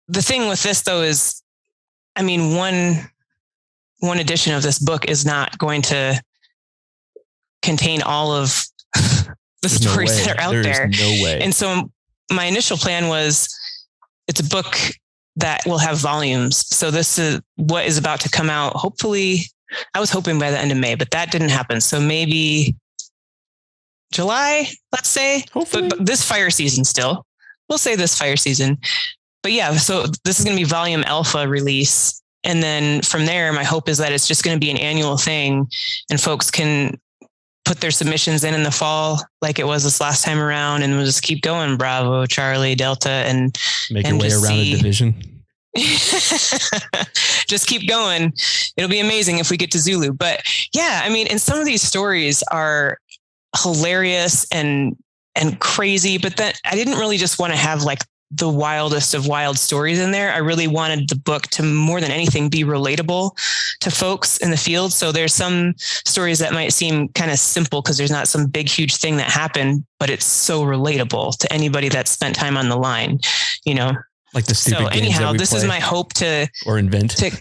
Speaker 3: the thing with this though is, one edition of this book is not going to contain all of the stories that are out there.
Speaker 1: No way.
Speaker 3: And so my initial plan was, it's a book that will have volumes. So this is what is about to come out. Hopefully, I was hoping by the end of May, but that didn't happen. So maybe July, let's say. Hopefully. But this fire season still. We'll say this fire season. But so this is going to be volume alpha release. And then from there, my hope is that it's just going to be an annual thing, and folks can put their submissions in the fall, like it was this last time around. And we'll just keep going. Bravo, Charlie, Delta, and
Speaker 1: make your way around the division.
Speaker 3: Just keep going. It'll be amazing if we get to Zulu. But and some of these stories are hilarious and crazy, but then I didn't really just want to have like the wildest of wild stories in there. I really wanted the book to, more than anything, be relatable to folks in the field. So there's some stories that might seem kind of simple because there's not some big, huge thing that happened, but it's so relatable to anybody that spent time on the line,
Speaker 1: like the stupid games
Speaker 3: anyhow,
Speaker 1: that
Speaker 3: this
Speaker 1: play,
Speaker 3: is my hope to
Speaker 1: invent
Speaker 3: to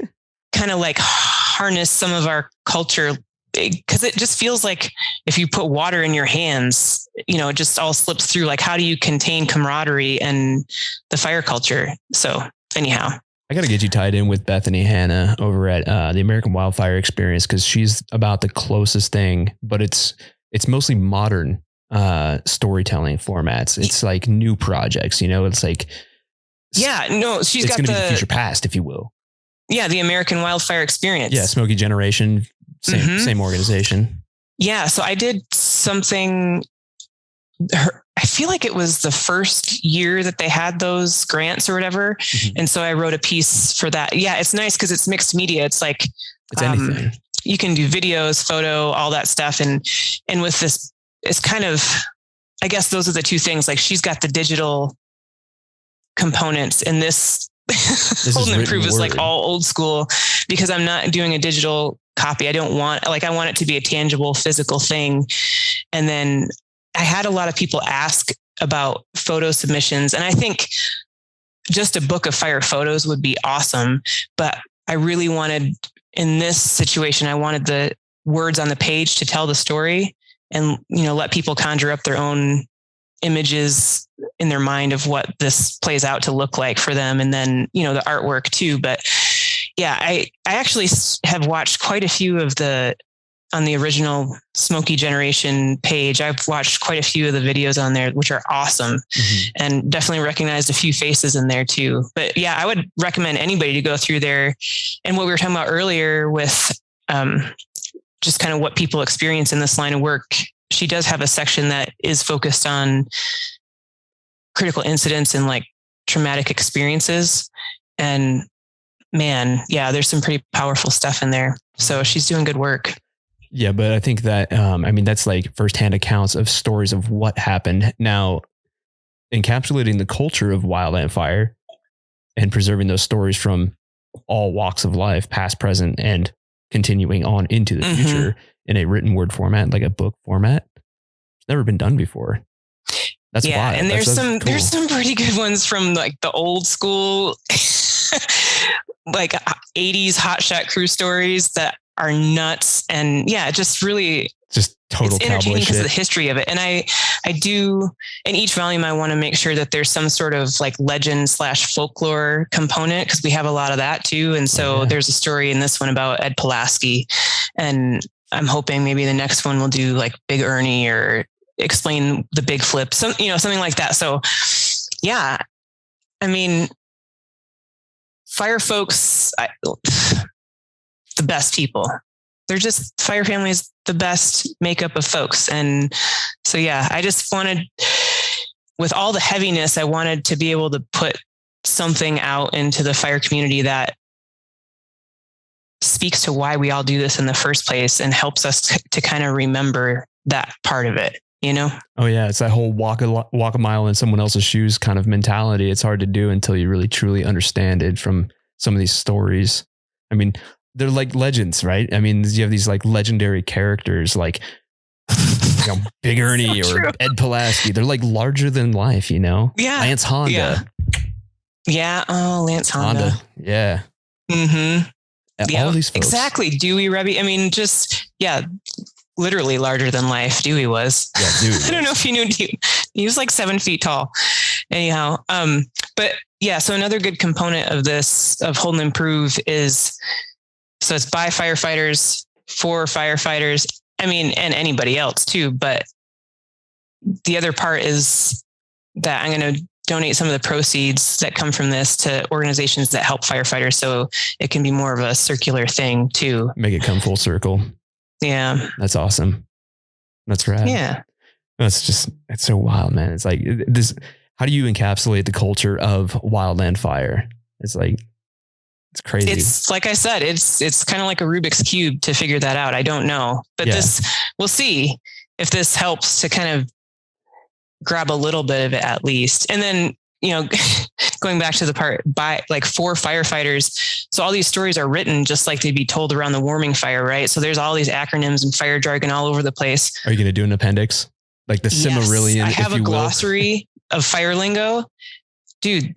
Speaker 3: kind of like harness some of our culture, because it just feels like if you put water in your hands, it just all slips through. Like, how do you contain camaraderie and the fire culture? So anyhow,
Speaker 1: I got to get you tied in with Bethany Hanna over at the American Wildfire Experience, because she's about the closest thing, but it's mostly modern storytelling formats. It's like new projects, it's like,
Speaker 3: she's got
Speaker 1: the future past, if you will.
Speaker 3: Yeah. The American Wildfire Experience.
Speaker 1: Yeah. Smoky Generation. Same organization.
Speaker 3: Yeah. So I did something I feel like it was the first year that they had those grants or whatever. And so I wrote a piece for that. Yeah. It's nice because it's mixed media. It's like,
Speaker 1: it's anything.
Speaker 3: You can do videos, photo, all that stuff. And with this, it's kind of, I guess those are the two things. Like she's got the digital components, and this Hold and Improve is like all old school because I'm not doing a digital copy. I want it to be a tangible physical thing. And then I had a lot of people ask about photo submissions, and I think just a book of fire photos would be awesome. But I really wanted, in this situation, I wanted the words on the page to tell the story and, let people conjure up their own images in their mind of what this plays out to look like for them. And then, the artwork too. But yeah, I actually have watched quite a few of on the original Smoky Generation page. I've watched quite a few of the videos on there, which are awesome, and definitely recognized a few faces in there too. But yeah, I would recommend anybody to go through there. And what we were talking about earlier with just kind of what people experience in this line of work, she does have a section that is focused on critical incidents and like traumatic experiences. And man, yeah, there's some pretty powerful stuff in there. So she's doing good work.
Speaker 1: Yeah, but I think that, that's like firsthand accounts of stories of what happened. Now, encapsulating the culture of wildland fire and preserving those stories from all walks of life, past, present, and continuing on into the future in a written word format, like a book format. It's never been done before. That's why.
Speaker 3: And there's some pretty good ones from like the old school, like 80s hotshot crew stories that are nuts. And yeah, just really
Speaker 1: just total
Speaker 3: it's entertaining because of the
Speaker 1: shit.
Speaker 3: history of it. And I do, in each volume, I want to make sure that there's some sort of like legend / folklore component, because we have a lot of that too. And so there's a story in this one about Ed Pulaski, and I'm hoping maybe the next one will do like Big Ernie or explain the big flip, something like that. So yeah, I mean, fire folks, the best people. They're just, fire family is the best makeup of folks. And so, yeah, I just wanted, with all the heaviness, I wanted to be able to put something out into the fire community that speaks to why we all do this in the first place and helps us to kind of remember that part of it, Oh
Speaker 1: yeah. It's that whole walk a mile in someone else's shoes kind of mentality. It's hard to do until you really truly understand it from some of these stories. I mean, they're like legends, right? I mean, you have these like legendary characters like Big Ernie or Ed Pulaski. They're like larger than life, Yeah. Lance Honda.
Speaker 3: Yeah. Oh, Lance Honda.
Speaker 1: Yeah. All these folks.
Speaker 3: Exactly. Dewey Rebby. I mean, just, literally larger than life. Dewey was. Yeah, Dewey. I don't know if you knew Dewey. He was like 7 feet tall. Anyhow. But yeah, so another good component of this, of Hold and Improve, is, so it's by firefighters, for firefighters, and anybody else too. But the other part is that I'm going to donate some of the proceeds that come from this to organizations that help firefighters. So it can be more of a circular thing too.
Speaker 1: Make it come full circle.
Speaker 3: Yeah.
Speaker 1: That's awesome. That's rad.
Speaker 3: Yeah.
Speaker 1: It's so wild, man. It's like this, how do you encapsulate the culture of wildland fire? It's like, it's crazy.
Speaker 3: It's like I said, it's kind of like a Rubik's Cube to figure that out. I don't know, but we'll see if this helps to kind of grab a little bit of it at least. And then, going back to the part by like for firefighters. So all these stories are written just like they'd be told around the warming fire, right? So there's all these acronyms and fire jargon all over the place.
Speaker 1: Are you going to do an appendix? Like the Silmarillion?
Speaker 3: I have a glossary of fire lingo. Dude.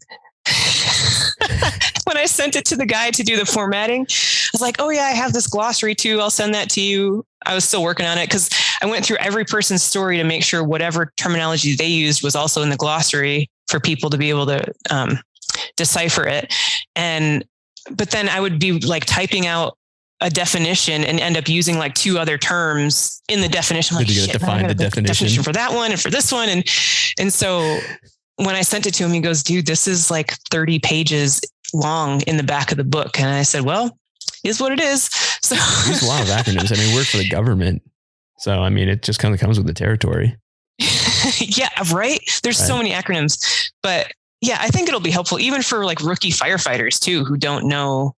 Speaker 3: When I sent it to the guy to do the formatting, I was like, oh yeah, I have this glossary too. I'll send that to you. I was still working on it because I went through every person's story to make sure whatever terminology they used was also in the glossary for people to be able to decipher it. But then I would be like typing out a definition and end up using like 2 other terms in the definition. Like,
Speaker 1: shit, define the definition
Speaker 3: for that one and for this one. And so when I sent it to him, he goes, dude, this is like 30 pages long in the back of the book. And I said, well, is what it is. So
Speaker 1: there's a lot of acronyms. We work for the government. So, it just kind of comes with the territory.
Speaker 3: Yeah, right. There's so many acronyms, but yeah, I think it'll be helpful even for like rookie firefighters too, who don't know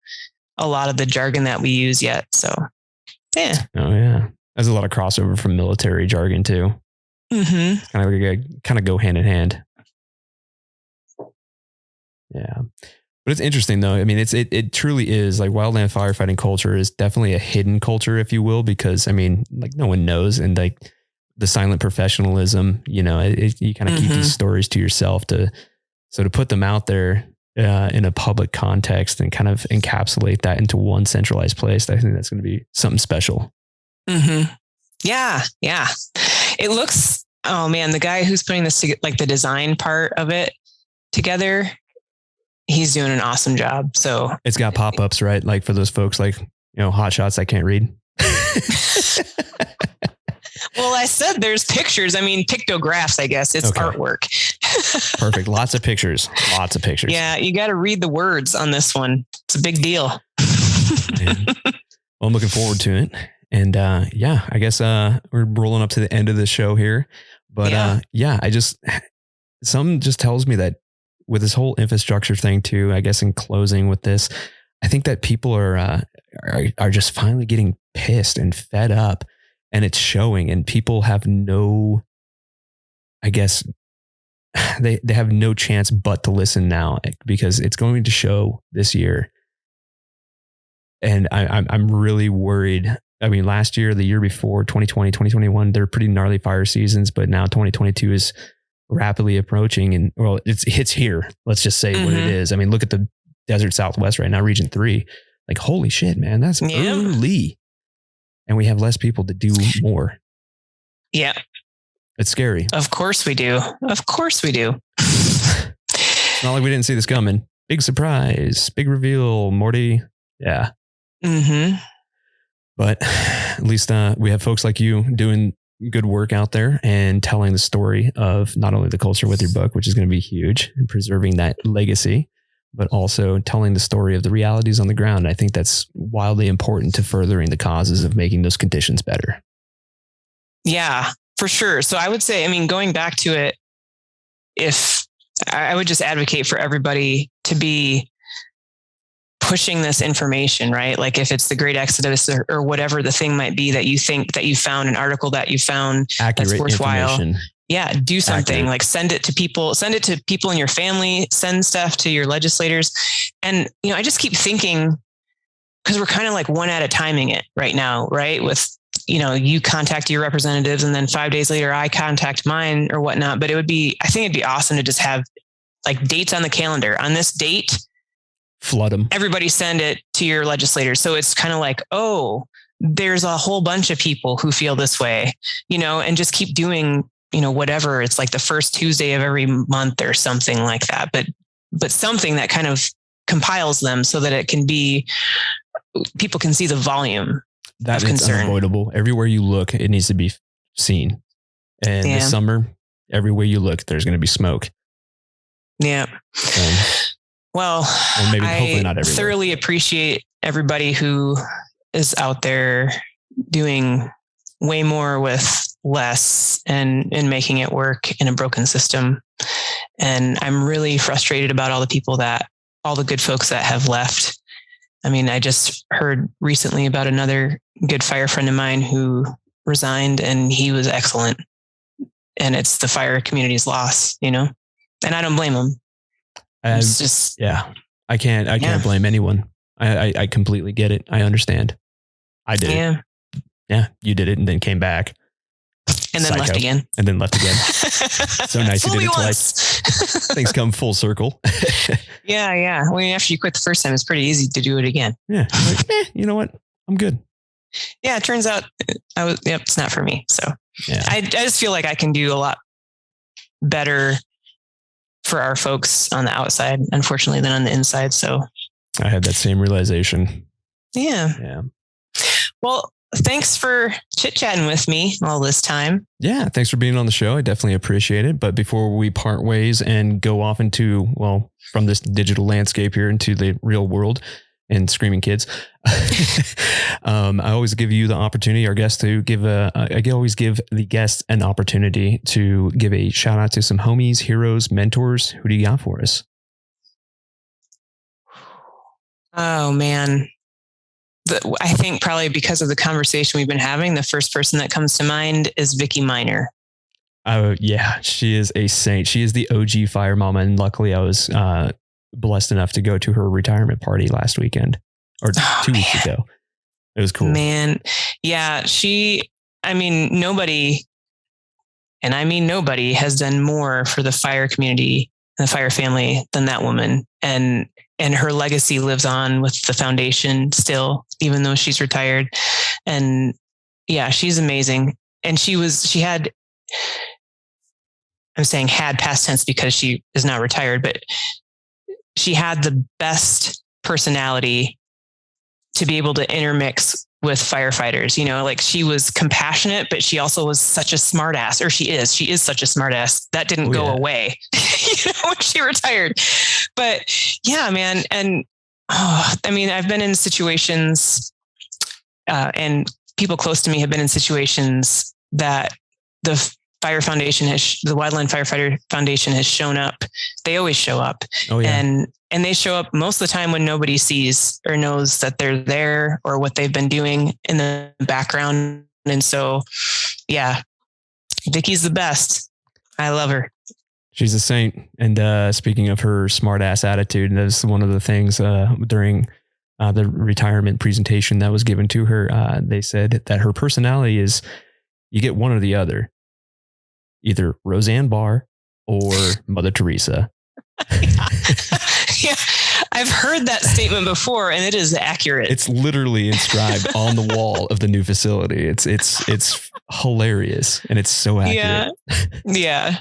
Speaker 3: a lot of the jargon that we use yet. So yeah.
Speaker 1: Oh yeah. There's a lot of crossover from military jargon too. Kind of go hand in hand. Yeah. But it's interesting though. I mean, it truly is like wildland firefighting culture is definitely a hidden culture, if you will, because I mean, like no one knows. And like the silent professionalism, you know, you kind of keep these stories to yourself to put them out there in a public context and kind of encapsulate that into one centralized place. I think that's going to be something special.
Speaker 3: Yeah. Yeah. It looks, oh man, the guy who's putting this together, like the design part of it together, he's doing an awesome job. So
Speaker 1: it's got pop-ups, right? Like for those folks like, you know, hotshots I can't read.
Speaker 3: Well, I said there's pictures. I mean, pictographs, I guess. It's artwork.
Speaker 1: Perfect. Lots of pictures. Lots of pictures.
Speaker 3: Yeah, you got to read the words on this one. It's a big deal.
Speaker 1: Well, I'm looking forward to it. And yeah, I guess we're rolling up to the end of the show here. But some just tells me that with this whole infrastructure thing too, I guess in closing with this, I think that people are just finally getting pissed and fed up. And it's showing, and people have no, I guess they have no chance but to listen now because it's going to show this year. And I'm really worried. I mean, last year, the year before, 2020, 2021, they're pretty gnarly fire seasons, but now 2022 is rapidly approaching, and well, it's here. Let's just say what it is. I mean, look at the desert Southwest right now, Region 3. Like, holy shit, man, that's early. And we have less people to do more.
Speaker 3: Yeah.
Speaker 1: It's scary.
Speaker 3: Of course we do. Of course we do.
Speaker 1: It's not like we didn't see this coming. Big surprise. Big reveal, Morty. Yeah. But at least we have folks like you doing good work out there and telling the story of not only the culture with your book, which is going to be huge, and preserving that legacy, but also telling the story of the realities on the ground. I think that's wildly important to furthering the causes of making those conditions better. Yeah,
Speaker 3: for sure. So I would say, I mean, going back to it, if I would just advocate for everybody to be pushing this information, right? Like if it's the Great Exodus or whatever the thing might be that you think that you found, an article that you found
Speaker 1: accurate, that's worthwhile.
Speaker 3: Yeah, do something. Accurate. Like send it to people in your family, send stuff to your legislators. And, you know, I just keep thinking, because we're kind of like one at a timing it right now, right? With, you know, you contact your representatives and then 5 days later I contact mine or whatnot. But I think it'd be awesome to just have like dates on the calendar. On this date,
Speaker 1: flood them.
Speaker 3: Everybody send it to your legislators. So it's kind of like, oh, there's a whole bunch of people who feel this way, you know, and just keep doing, you know, whatever. It's like the first Tuesday of every month or something like that. But something that kind of compiles them so that it can be, people can see the volume
Speaker 1: that
Speaker 3: of concern.
Speaker 1: Unavoidable. Everywhere you look, it needs to be seen. And this summer, everywhere you look, there's going to be smoke.
Speaker 3: Yeah. Well,
Speaker 1: maybe hopefully not everywhere.
Speaker 3: Thoroughly appreciate everybody who is out there doing way more with less and making it work in a broken system. And I'm really frustrated about all the good folks that have left. I mean, I just heard recently about another good fire friend of mine who resigned, and he was excellent. And it's the fire community's loss, you know, and I don't blame him. It's just,
Speaker 1: I can't blame anyone. I completely get it. I understand. I did.
Speaker 3: Yeah.
Speaker 1: Yeah. You did it and then came back.
Speaker 3: And then left again.
Speaker 1: And then left again. So nice you did it twice. Things come full circle.
Speaker 3: Yeah. Well, after you quit the first time, it's pretty easy to do it again.
Speaker 1: Yeah. Like, you know what? I'm good.
Speaker 3: Yeah. It turns out it's not for me. So I just feel like I can do a lot better for our folks on the outside, unfortunately, than on the inside. So
Speaker 1: I had that same realization.
Speaker 3: Yeah. Well, thanks for chit-chatting with me all this time.
Speaker 1: Yeah, thanks for being on the show. I definitely appreciate it. But before we part ways and go off into, from this digital landscape here into the real world and screaming kids. I always give you the opportunity, our guests, to give I always give the guests an opportunity to give a shout out to some homies, heroes, mentors. Who do you got for us?
Speaker 3: Oh man. I think probably because of the conversation we've been having, the first person that comes to mind is Vicky Miner.
Speaker 1: Oh yeah, she is a saint. She is the OG fire mama, and luckily I was blessed enough to go to her retirement party last weekend or 2 weeks ago. It was cool,
Speaker 3: man. Yeah, nobody has done more for the fire community and the fire family than that woman, and her legacy lives on with the foundation still, even though she's retired. And yeah, she's amazing. And I'm saying had past tense because she is not retired, but she had the best personality to be able to intermix with firefighters. Like she was compassionate, but she also was such a smart ass, or she is such a smart ass. That didn't go away, when she retired. But yeah, man. And I've been in situations, and people close to me have been in situations that the Fire Foundation the Wildland Firefighter Foundation has shown up. They always show up. Oh, yeah. And they show up most of the time when nobody sees or knows that they're there or what they've been doing in the background. And so, yeah, Vicky's the best. I love her.
Speaker 1: She's a saint. And speaking of her smart ass attitude, that's one of the things during the retirement presentation that was given to her. They said that her personality is, you get one or the other. Either Roseanne Barr or Mother Teresa.
Speaker 3: Yeah, I've heard that statement before, and it is accurate.
Speaker 1: It's literally inscribed on the wall of the new facility. It's hilarious, and it's so accurate.
Speaker 3: Yeah,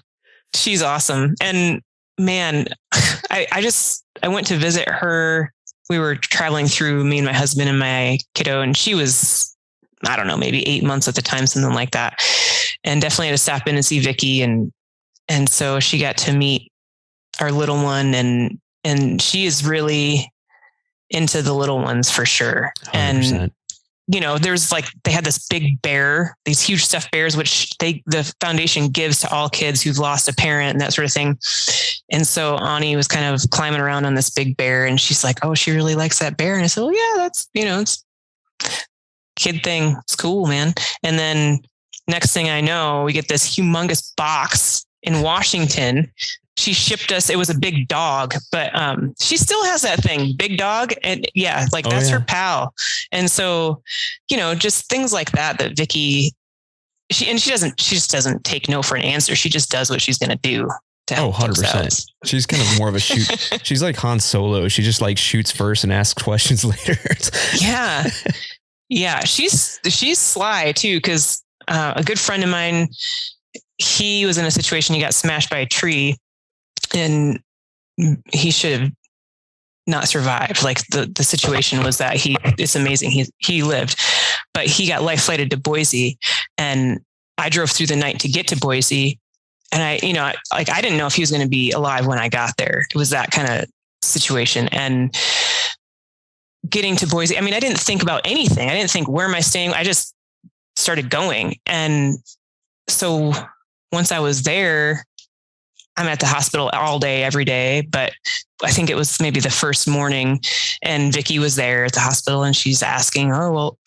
Speaker 3: she's awesome. And man, I went to visit her. We were traveling through, me and my husband and my kiddo, and she was, I don't know, maybe 8 months at the time, something like that. And definitely had to stop in and see Vicky. And so she got to meet our little one, and she is really into the little ones for sure. 100%. And, there's they had this big bear, these huge stuffed bears, which the foundation gives to all kids who've lost a parent and that sort of thing. And so Ani was kind of climbing around on this big bear, and she's like, oh, she really likes that bear. And I said, well, yeah, that's, it's kid thing. It's cool, man. And then next thing I know, we get this humongous box in Washington. She shipped us, it was a big dog, but she still has that thing, big dog. And yeah, that's her pal. And so, just things like that Vicky, she just doesn't take no for an answer. She just does what she's going to do.
Speaker 1: 100%. She's kind of more of a shoot. She's like Han Solo. She just shoots first and asks questions later.
Speaker 3: Yeah. Yeah. She's sly too. 'Cause a good friend of mine, he was in a situation, he got smashed by a tree, and he should have not survived. The situation was that it's amazing. He lived, but he got life flighted to Boise, and I drove through the night to get to Boise. And I didn't know if he was going to be alive when I got there. It was that kind of situation. And getting to Boise, I didn't think about anything. I didn't think, where am I staying? I just started going. And so once I was there, I'm at the hospital all day, every day. But I think it was maybe the first morning, and Vicky was there at the hospital, and she's asking, oh, well,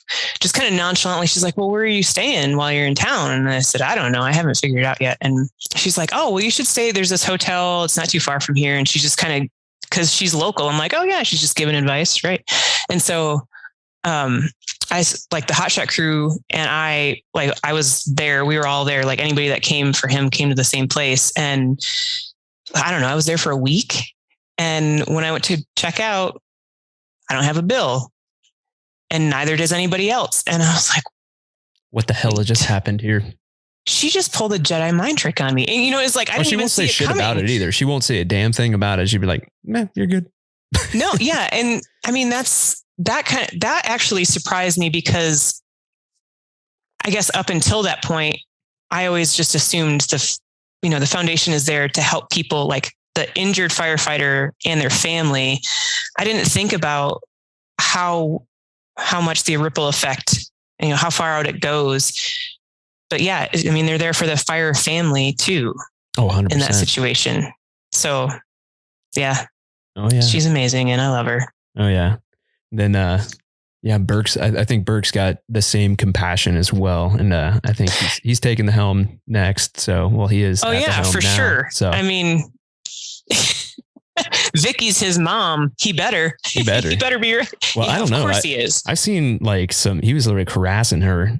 Speaker 3: just kind of nonchalantly, she's like, well, where are you staying while you're in town? And I said, I don't know. I haven't figured it out yet. And she's like, oh, well, you should stay. There's this hotel. It's not too far from here. And she's just kind of, because she's local. I'm like, oh yeah, she's just giving advice. Right. And so I the hotshot crew, and I was there, we were all there. Anybody that came for him came to the same place. And I don't know, I was there for a week. And when I went to check out, I don't have a bill, and neither does anybody else. And I was like,
Speaker 1: what the hell just happened here?
Speaker 3: She just pulled a Jedi mind trick on me. And it's I didn't
Speaker 1: she
Speaker 3: even
Speaker 1: won't
Speaker 3: see
Speaker 1: say shit about it either. She won't say a damn thing about it. She'd be like, man, you're good.
Speaker 3: No. Yeah. And that actually surprised me, because I guess up until that point, I always just assumed the foundation is there to help people, like the injured firefighter and their family. I didn't think about how much the ripple effect, how far out it goes. But yeah, I mean, they're there for the fire family too.
Speaker 1: Oh, 100%.
Speaker 3: In that situation. So yeah.
Speaker 1: Oh yeah.
Speaker 3: She's amazing and I love her.
Speaker 1: Oh yeah. Then, Burke's, I think Burke's got the same compassion as well. And I think he's taking the helm next. So, well, he is.
Speaker 3: Oh yeah, for
Speaker 1: now,
Speaker 3: sure.
Speaker 1: So
Speaker 3: I mean, Vicky's his mom. He better be right.
Speaker 1: Well, I don't know.
Speaker 3: Of course he is.
Speaker 1: I've seen he was like harassing her,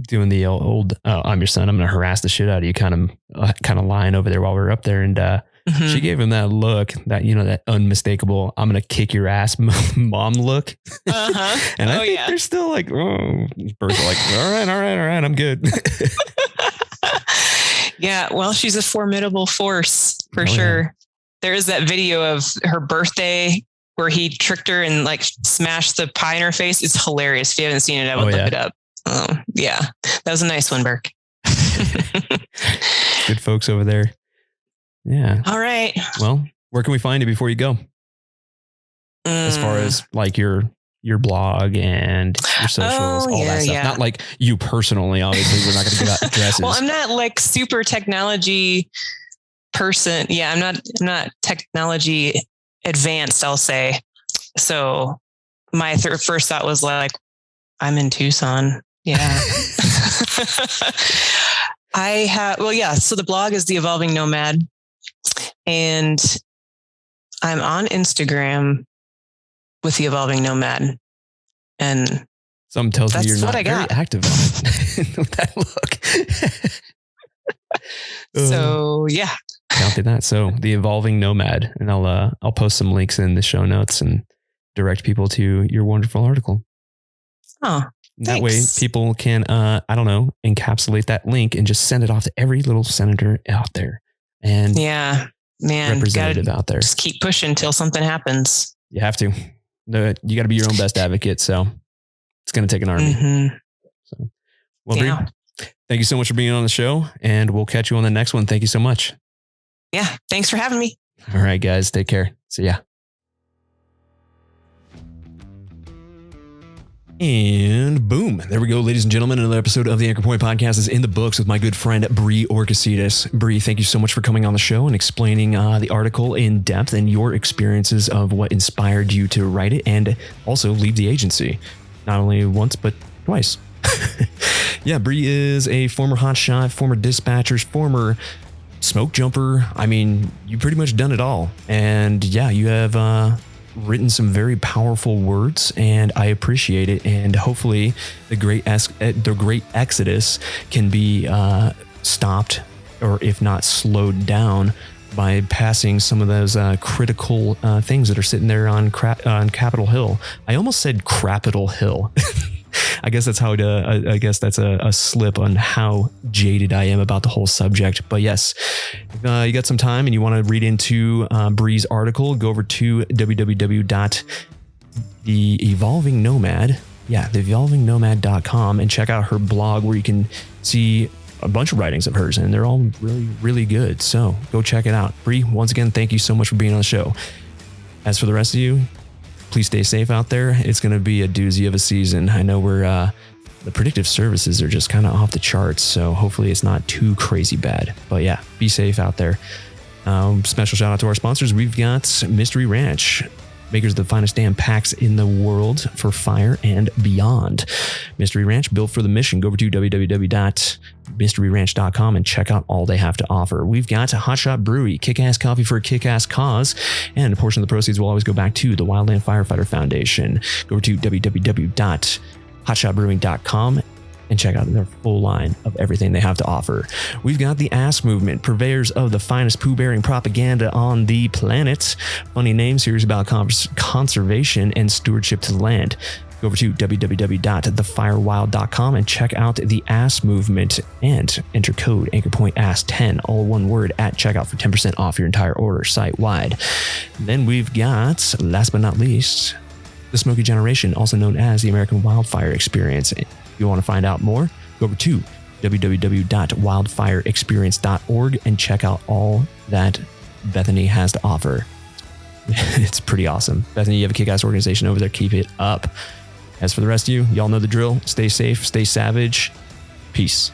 Speaker 1: doing the old, I'm your son, I'm going to harass the shit out of you kind of lying over there while we were up there. And, she gave him that look that, that unmistakable, I'm going to kick your ass mom look.
Speaker 3: Uh-huh.
Speaker 1: And I think they're still like, Bert's like, all right. I'm good.
Speaker 3: Yeah. Well, she's a formidable force for sure. Yeah. There is that video of her birthday where he tricked her and like smashed the pie in her face. It's hilarious. If you haven't seen it, I would look it up. Oh yeah. That was a nice one, Burke.
Speaker 1: Good folks over there. Yeah.
Speaker 3: All right.
Speaker 1: Well, where can we find it before you go? As far as like your blog and your socials, all that stuff. Not like you personally, obviously. We're not going to give out addresses.
Speaker 3: Well, I'm not like super technology person. Yeah, I'm not technology advanced, I'll say. So my first thought was like, I'm in Tucson. Yeah. So the blog is The Evolving Nomad. And I'm on Instagram with The Evolving Nomad. And
Speaker 1: some tells me you're not very active on it with that look.
Speaker 3: So yeah.
Speaker 1: Counted that. So The Evolving Nomad, and I'll post some links in the show notes and direct people to your wonderful article.
Speaker 3: Oh,
Speaker 1: that way people can, encapsulate that link and just send it off to every little senator out there. And representative out there.
Speaker 3: Just keep pushing until something happens. You
Speaker 1: have to. You got to be your own best advocate. So it's going to take an army.
Speaker 3: Mm-hmm.
Speaker 1: So, well, Bre, thank you so much for being on the show, and we'll catch you on the next one. Thank you so much.
Speaker 3: Yeah. Thanks for having me.
Speaker 1: All right, guys. Take care. See ya. And boom, there we go, ladies and gentlemen. Another episode of the Anchor Point Podcast is in the books with my good friend, Bre Orcasitas. Bre, thank you so much for coming on the show and explaining the article in depth and your experiences of what inspired you to write it and also leave the agency. Not only once, but twice. Yeah, Bre is a former hotshot, former dispatcher, former smoke jumper. I mean, you pretty much done it all. And yeah, you have written some very powerful words, and I appreciate it. And hopefully the great exodus can be stopped, or if not slowed down, by passing some of those critical things that are sitting there on Capitol Hill. I almost said Crapitol Hill. I guess that's that's a slip on how jaded I am about the whole subject. But yes, if you got some time and you want to read into Bre's article, go over to theevolvingnomad.com and check out her blog, where you can see a bunch of writings of hers, and they're all really, really good. So go check it out. Bre, once again, thank you so much for being on the show. As for the rest of you, please stay safe out there. It's going to be a doozy of a season. I know the predictive services are just kind of off the charts, so hopefully it's not too crazy bad. But yeah, be safe out there. Special shout out to our sponsors. We've got Mystery Ranch, makers of the finest damn packs in the world for fire and beyond. Mystery Ranch, built for the mission. Go over to www.mysteryranch.com and check out all they have to offer. We've got Hotshot Brewery, kick-ass coffee for a kick-ass cause, and a portion of the proceeds will always go back to the Wildland Firefighter Foundation. Go over to www.hotshotbrewing.com and check out their full line of everything they have to offer. We've got the Ass Movement, purveyors of the finest poo-bearing propaganda on the planet. Funny name, series about conservation and stewardship to the land. Go over to www.thefirewild.com and check out the Ass Movement and enter code AnchorPointAss10, all one word, at checkout for 10% off your entire order site-wide. Then we've got, last but not least, the Smoky Generation, also known as the American Wildfire Experience. If you want to find out more, go over to www.wildfireexperience.org and check out all that Bethany has to offer. It's pretty awesome. Bethany, you have a kick-ass organization over there. Keep it up. As for the rest of you, y'all know the drill. Stay safe, stay savage. Peace.